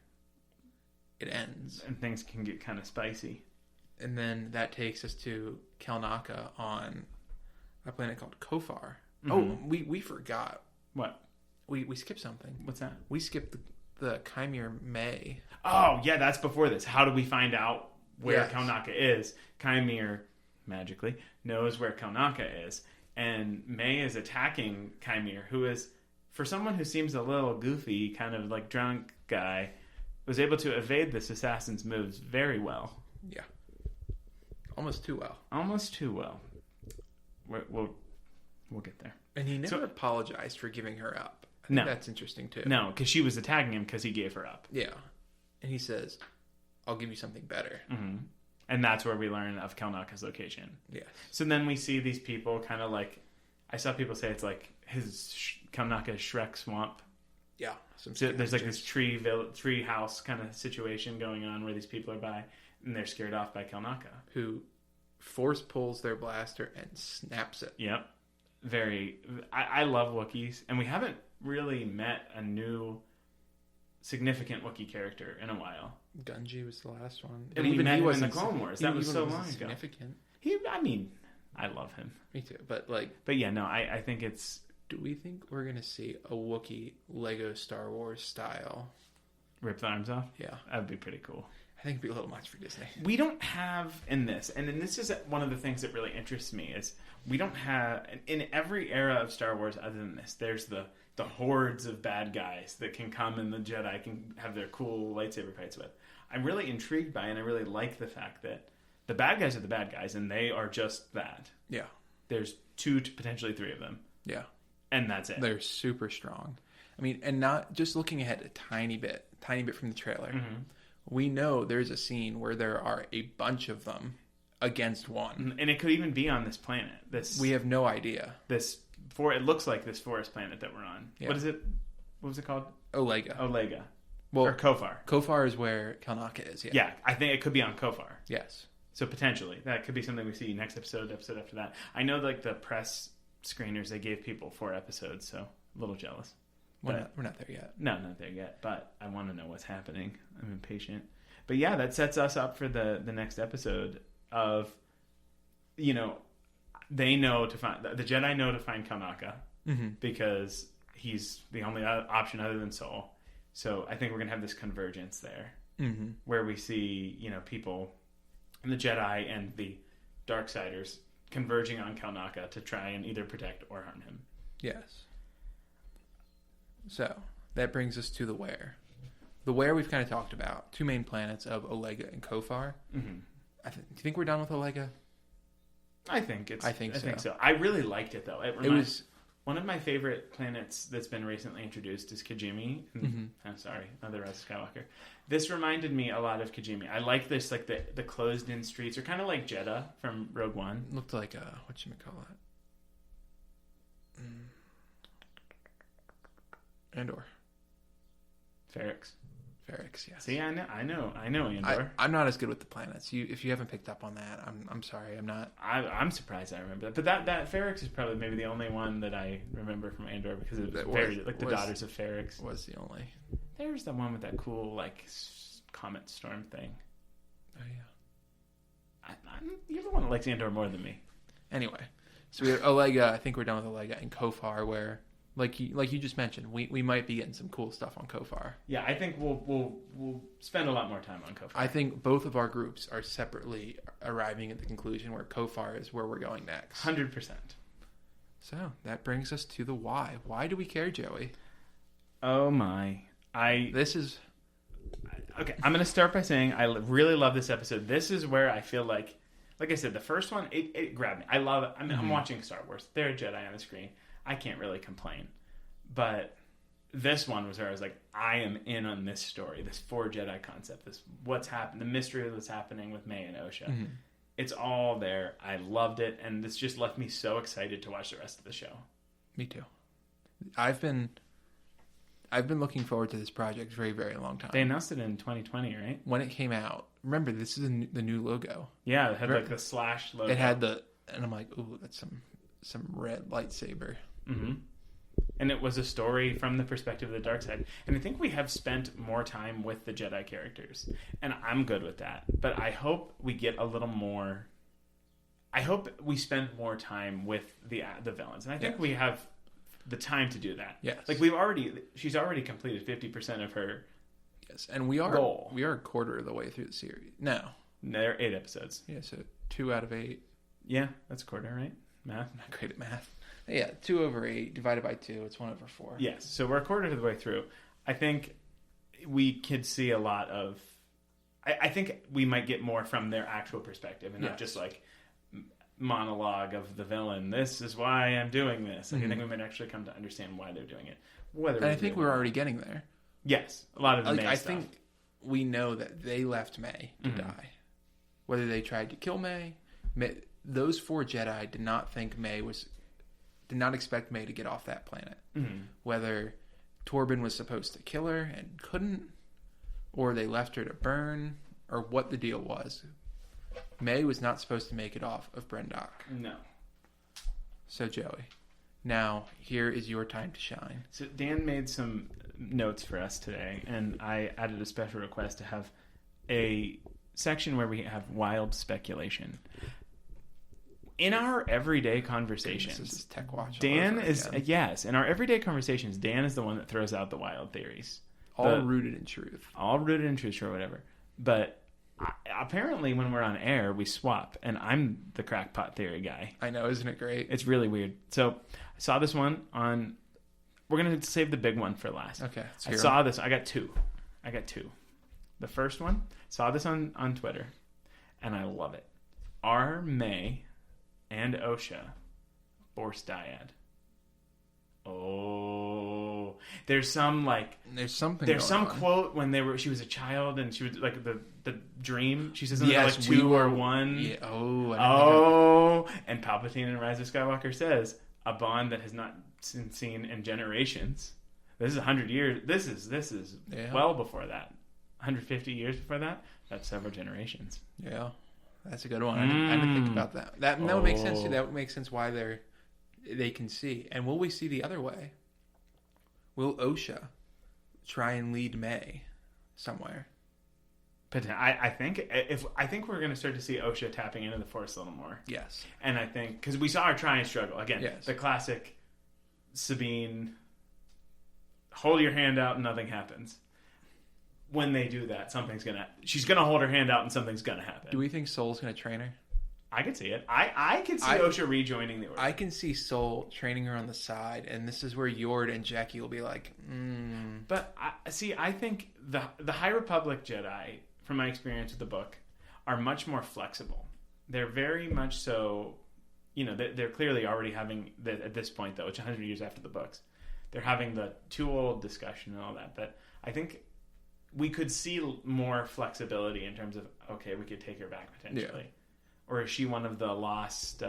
it ends,
and things can get kind of spicy.
And then that takes us to Kelnaka on a planet called Kofar. Oh, we forgot.
What?
We skipped something.
What's that?
We skipped the Chimere May.
Oh, yeah, that's before this. How do we find out where Kelnaka is? Chimere, magically, knows where Kelnaka is. And May is attacking Chimere, who is, for someone who seems a little goofy, kind of like drunk guy, was able to evade this assassin's moves very well.
Yeah. Almost too well.
Almost too well. We'll get there.
And he never apologized for giving her up. I think that's interesting too.
No, because she was attacking him because he gave her up.
Yeah. And he says, I'll give you something better.
Mm-hmm. And that's where we learn of Kelnaka's location.
Yeah.
So then we see these people kind of like, I saw people say it's like Kelnaka's Shrek swamp.
Yeah.
So there's like this tree house kind of situation going on where these people are by, and they're scared off by Kelnaka,
who force pulls their blaster and snaps it.
Yep. I love Wookiees, and we haven't really met a new significant Wookiee character in a while.
Gunji was the last one.
And even he was in the Clone Wars. That was so long ago.
Significant.
I love him.
Me too. But
yeah, no, I think it's...
Do we think we're going to see a Wookiee Lego Star Wars style?
Rip the arms off?
Yeah.
That would be pretty cool.
I think it'd be a little much for Disney.
We don't have in this, and then this is one of the things that really interests me, is we don't have, in every era of Star Wars other than this, there's the hordes of bad guys that can come and the Jedi can have their cool lightsaber fights with. I'm really intrigued by, and I really like the fact that the bad guys are the bad guys, and they are just that.
Yeah.
There's 2 to potentially 3 of them.
Yeah.
And that's it.
They're super strong. I mean, and not just looking ahead a tiny bit from the trailer. Mm-hmm. We know there's a scene where there are a bunch of them against one.
And it could even be on this planet.
We have no idea.
It looks like this forest planet that we're on. Yeah. What was it called? Olega. Well, or Kofar.
Kofar is where Kelnaka is, yeah.
Yeah, I think it could be on Kofar.
Yes.
So potentially. That could be something we see next episode after that. I know like the press screeners, they gave people 4 episodes, so a little jealous.
We're not there yet.
No, not there yet. But I want to know what's happening. I'm impatient. But yeah, that sets us up for the next episode of, they know to find, the Jedi know to find Kelnaka because he's the only option other than Soul. So I think we're going to have this convergence there where we see, people, the Jedi and the Darksiders converging on Kelnaka to try and either protect or harm him.
Yes. So that brings us to the Where. The Where we've kind of talked about. 2 main planets of Olega and Kofar. Mm-hmm. Do you think we're done with Olega?
I think so.
so.
I really liked it though. It was one of my favorite planets that's been recently introduced is Kijimi. I'm sorry, the Rise of Skywalker. This reminded me a lot of Kijimi. I like this, like the closed in streets are kind of like Jeddah from Rogue One.
It looked like whatchamacallit? Andor.
Ferrix,
yes.
See, I know Andor.
I'm not as good with the planets. If you haven't picked up on that, I'm sorry. I'm not.
I'm surprised I remember that. But that Ferrix is probably maybe the only one that I remember from Andor because it was the Daughters of Ferrix.
Was the only.
There's the one with that cool like comet storm thing.
Oh yeah.
You're the one that likes Andor more than me.
Anyway, so we have Olega. I think we're done with Olega and Kofar, where. Like you just mentioned, we might be getting some cool stuff on Kofar.
Yeah, I think we'll spend a lot more time on Kofar.
I think both of our groups are separately arriving at the conclusion where Kofar is where we're going next.
100%.
So that brings us to the why. Why do we care, Joey?
Oh my!
Okay.
I'm going to start by saying I really love this episode. This is where I feel like I said, the first one it grabbed me. I love it. I'm watching Star Wars. There are Jedi on the screen. I can't really complain. But this one was where I was like, I am in on this story, this 4 Jedi concept, this what's happened, the mystery of what's happening with May and Osha. Mm-hmm. It's all there. I loved it, and this just left me so excited to watch the rest of the show.
Me too. I've been I've been looking forward to this project for a very long time.
They announced it in 2020, right?
When it came out, remember, this is the new logo.
Yeah, it had like the slash logo.
It had and I'm like, ooh, that's some red lightsaber.
Mm-hmm. And it was a story from the perspective of the dark side. And I think we have spent more time with the Jedi characters. And I'm good with that. But I hope we get a little more... I hope we spend more time with the villains. And I think we have the time to do that.
Yes.
Like she's already completed 50% of her
and we are
goal.
We are a quarter of the way through the series. No.
There are 8 episodes.
Yeah, so 2 out of 8.
Yeah, that's a quarter, right? Math?
I'm not great at math. Yeah, 2 over 8 divided by 2, it's 1 over 4.
Yes, so we're a quarter of the way through. I think we could see a lot of... I think we might get more from their actual perspective and not just like monologue of the villain. This is why I'm doing this. I think we might actually come to understand why they're doing it.
And I think we're already getting there.
Yes, a lot of the May
I
stuff.
think we know that they left May to die. Whether they tried to kill May, those 4 Jedi did not expect May to get off that planet. Whether Torben was supposed to kill her and couldn't, or they left her to burn, or what the deal was. May was not supposed to make it off of Brendok.
No.
So Joey, now here is your time to shine.
So Dan made some notes for us today, and I added a special request to have a section where we have wild speculation. In our everyday conversations,
this is Tech Watch.
Dan is in our everyday conversations, Dan is the one that throws out the wild theories,
all rooted in truth,
or whatever. But apparently, when we're on air, we swap, and I'm the crackpot theory guy.
I know, isn't it great?
It's really weird. So I saw this one on. We're gonna save the big one for last.
Okay.
I saw this. I got two. The first one, saw this on Twitter, and I love it. Are May and Osha Force Dyad? Oh, there's some quote when she was a child and she was like the dream. She says something like 2 or 1.
Yeah.
And Palpatine in Rise of Skywalker says a bond that has not been seen in generations. This is 100 years. This is well before that. 150 years before that. That's several generations.
Yeah, that's a good one. I didn't think about that. That would make sense. That would make sense why they can see. And will we see the other way? Will Osha try and lead May somewhere?
But I think we're going to start to see Osha tapping into the Force a little more.
Yes.
And I think because we saw her try and struggle again.
Yes.
The classic Sabine, hold your hand out and nothing happens. When they do that, she's gonna hold her hand out and something's gonna happen.
Do we think Soul's gonna train her?
I could see it. I could see Osha rejoining the Order.
I can see Soul training her on the side, and this is where Yord and Jackie will be like,
But I think the High Republic Jedi, from my experience with the book, are much more flexible. They're very much so, they're clearly already having, at this point though, it's 100 years after the books, they're having the too old discussion and all that. But I think we could see more flexibility in terms of, okay, we could take her back potentially. Yeah. Or is she one of the lost,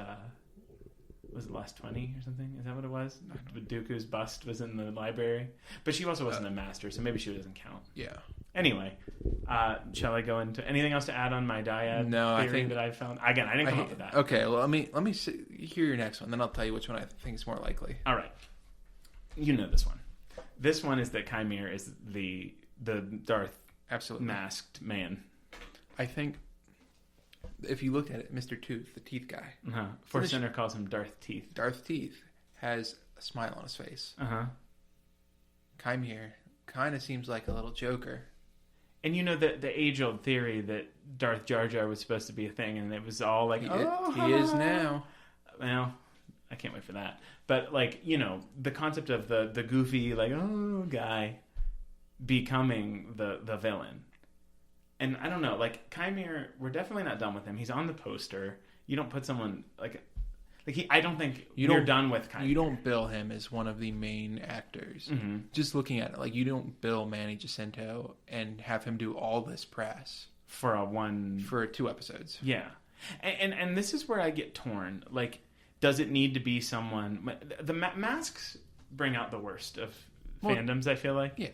was it Lost 20 or something? Is that what it was? Dooku's bust was in the library. But she also wasn't a master, so maybe she doesn't count.
Yeah.
Anyway, shall I go into anything else to add on my dyad theory that I found? Again, I didn't come up with that.
Okay, well, let me hear your next one, then I'll tell you which one I think is more likely.
All right. You know this one. This one is that Chimere is the Darth masked man.
I think if you looked at it, Mr. Tooth, the teeth guy.
Force Center calls him Darth Teeth.
Darth Teeth has a smile on his face. Chimere kind of seems like a little joker.
And the age-old theory that Darth Jar Jar was supposed to be a thing, and it was all like,
he is now.
Well, I can't wait for that. But the concept of the goofy guy becoming the villain. And I don't know, Chimere, we're definitely not done with him. He's on the poster. You don't put someone I don't think you're done with Chimere.
You don't bill him as one of the main actors. Mm-hmm. Just looking at it, you don't bill Manny Jacinto and have him do all this press
for
2 episodes.
Yeah, and this is where I get torn. Does it need to be someone? The masks bring out the worst of fandoms, I feel like.
Yeah.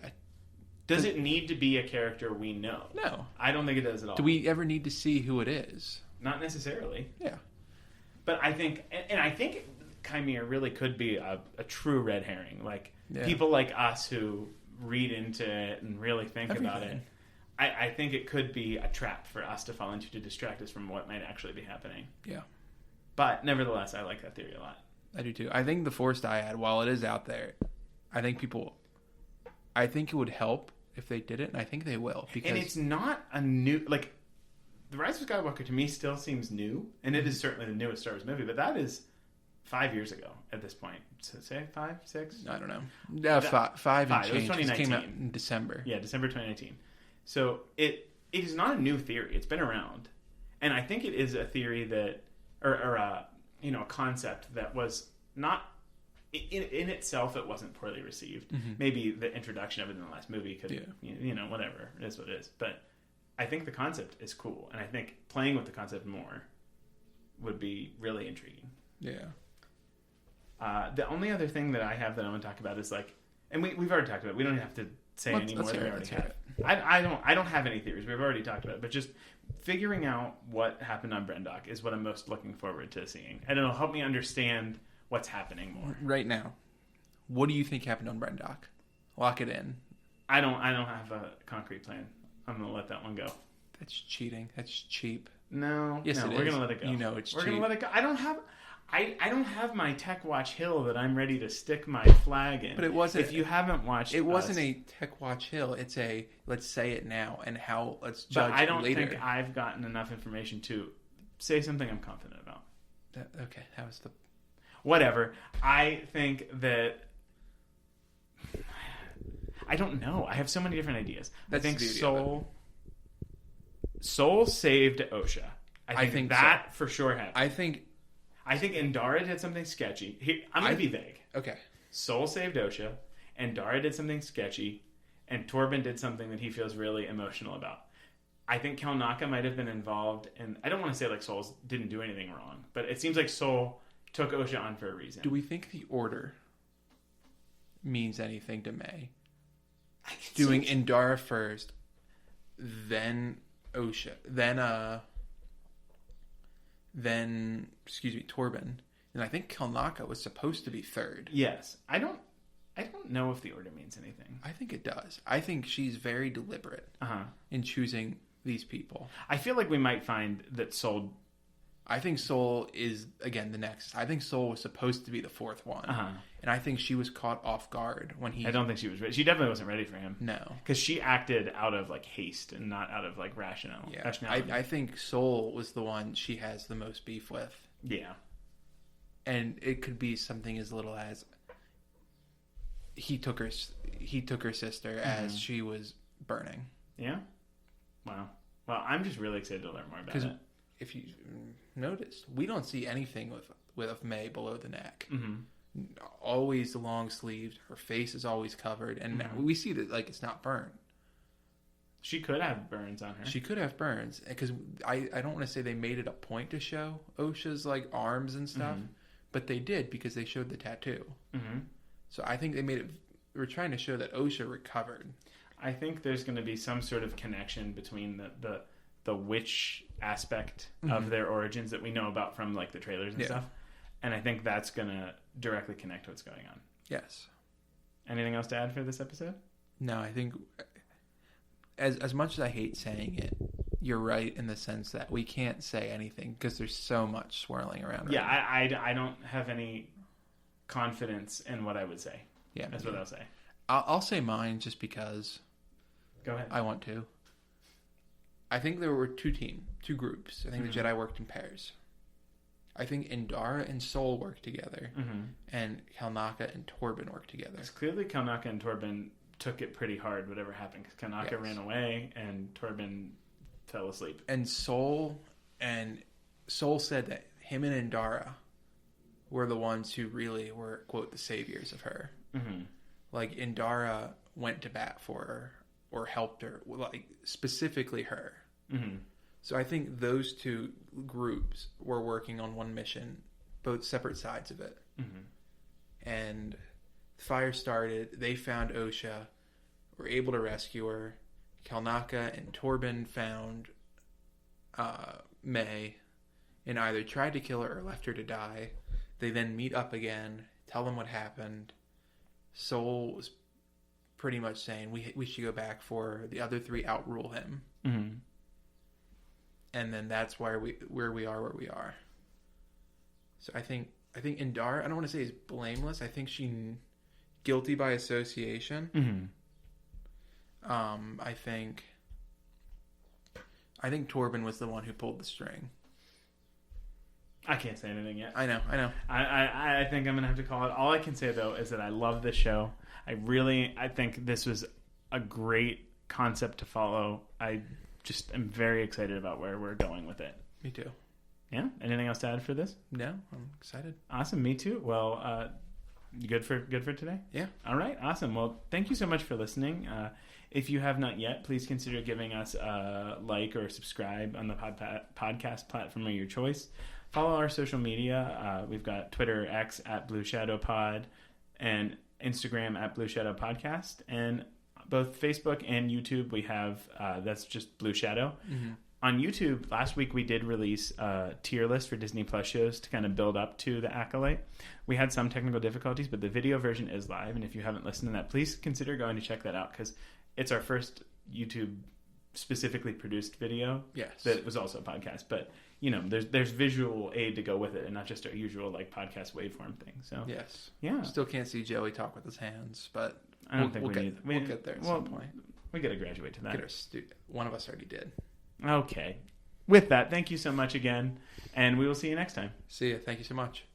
Does it need to be a character we know?
No.
I don't think it does at all.
Do we ever need to see who it is?
Not necessarily.
Yeah.
But I think, and I think Chimera really could be a true red herring. Like, people like us who read into it and really think about it. I think it could be a trap for us to fall into to distract us from what might actually be happening.
Yeah.
But nevertheless, I like that theory a lot.
I do too. I think the Force dyad, while it is out there, I think it would help if they did it, and I think they will.
And it's not a new, like, The Rise of Skywalker to me still seems new, and it is certainly the newest Star Wars movie, but that is 5 years ago at this point. So say 5, 6?
I don't know. Five and change.
It was 2019.
It came out in December.
Yeah, December 2019. So it is not a new theory. It's been around. And I think it is a theory that, or a concept that was not, in itself, it wasn't poorly received. Mm-hmm. Maybe the introduction of it in the last movie could, whatever, it is what it is. But I think the concept is cool. And I think playing with the concept more would be really intriguing.
Yeah.
The only other thing that I have that I want to talk about is like, and we've already talked about it. We don't have to say any more than we already have. I don't have any theories. We've already talked about it. But just figuring out what happened on Brendock is what I'm most looking forward to seeing. And it'll help me understand what's happening more.
Right now, what do you think happened on Brendock? Lock it in.
I don't have a concrete plan. I'm going to let that one go.
That's cheating. That's cheap.
No.
Yes,
no, we're going to let it go.
You know it's cheap.
We're going to let it go. I don't have my Tech Watch hill that I'm ready to stick my flag in.
But it wasn't.
If you haven't watched,
it wasn't a Tech Watch hill. It's a let's say it now and how let's judge
later. But I don't
later.
think I've gotten enough information to say something I'm confident about.
Okay, that was the
whatever. I think that I don't know. I have so many different ideas.
That's
I think
the beauty
Soul saved Osha. I think that
so.
For sure happened. I think Indara did something sketchy. I'm going to be vague.
Okay.
Soul saved Osha, Indara did something sketchy, and Torben did something that he feels really emotional about. I think Kalnaka might have been involved, and I don't want to say like Soul didn't do anything wrong, but it seems like Soul took Osha on for a reason.
Do we think the order means anything to May? Doing Indara first, then Osha, then Torben, and I think Kalnaka was supposed to be third.
Yes, I don't know if the order means anything.
I think it does. I think she's very deliberate in choosing these people.
I feel like we might find that Soul.
I think Soul is again the next. I think Soul was supposed to be the fourth one, and I think she was caught off guard when he.
I don't think she was ready. She definitely wasn't ready for him.
No,
because she acted out of like haste and not out of like rationale.
Yeah, I think Soul was the one she has the most beef with.
Yeah,
and it could be something as little as he took her sister as she was burning.
Yeah. Wow. Well, I'm just really excited to learn more about it.
If you noticed, we don't see anything with May below the neck. Mm-hmm. Always long sleeved. Her face is always covered, and now we see that like it's not burned.
She could have burns on her.
She could have burns because I don't want to say they made it a point to show Osha's like arms and stuff, but they did because they showed the tattoo. Mm-hmm. So I think they made it. We're trying to show that Osha recovered.
I think there's going to be some sort of connection between the witch aspect of their origins that we know about from like the trailers and stuff, and I think that's going to directly connect what's going on.
Yes.
Anything else to add for this episode?
No, I think as much as I hate saying it, you're right in the sense that we can't say anything because there's so much swirling around.
Yeah, I don't have any confidence in what I would say. Yeah, that's what I'll say.
I'll say mine just because.
Go ahead.
I want to. I think there were two groups. I think the Jedi worked in pairs. I think Indara and Soul worked together, and Kalnaka and Torben worked together.
Because clearly Kalnaka and Torben took it pretty hard, whatever happened. Because Kalnaka ran away, and Torben fell asleep.
And Soul said that him and Indara were the ones who really were, quote, the saviors of her. Mm-hmm. Like, Indara went to bat for her or helped her, like, specifically her. Mm-hmm. So I think those two groups were working on one mission, both separate sides of it. Mm-hmm. And The fire started. They found Osha. Were able to rescue her. Kalnaka and Torben found May and either tried to kill her or left her to die. They then meet up again, tell them what happened. Sol was pretty much saying we should go back for the other three outrule him.
Mm-hmm.
And then that's where we are. So I think Indara, I don't want to say is blameless. I think she guilty by association.
Mm-hmm.
I think Torben was the one who pulled the string.
I can't say anything yet.
I know.
I think I'm gonna have to call it. All I can say though is that I love this show. I think this was a great concept to follow. I just am very excited about where we're going with it.
Me too.
Yeah. Anything else to add for this?
No, I'm excited.
Awesome. Me too. Well, good for today.
Yeah.
All right. Awesome. Well, thank you so much for listening. If you have not yet, please consider giving us a like or subscribe on the podcast platform of your choice. Follow our social media. We've got Twitter, X at Blue Shadow Pod, and Instagram at Blue Shadow Podcast. And both Facebook and YouTube, we have that's just Blue Shadow. Mm-hmm. On YouTube, last week we did release a tier list for Disney Plus shows to kind of build up to the Acolyte. We had some technical difficulties, but the video version is live. And if you haven't listened to that, please consider going to check that out because it's our first YouTube specifically produced video.
Yes.
That was also a podcast, but there's visual aid to go with it and not just our usual podcast waveform thing. So
yes.
Yeah.
Still can't see Joey talk with his hands, but
I don't think we need.
We'll get there at some point.
We got to graduate to that.
One of us already did.
Okay. With that, thank you so much again, and we will see you next time.
See ya. Thank you so much.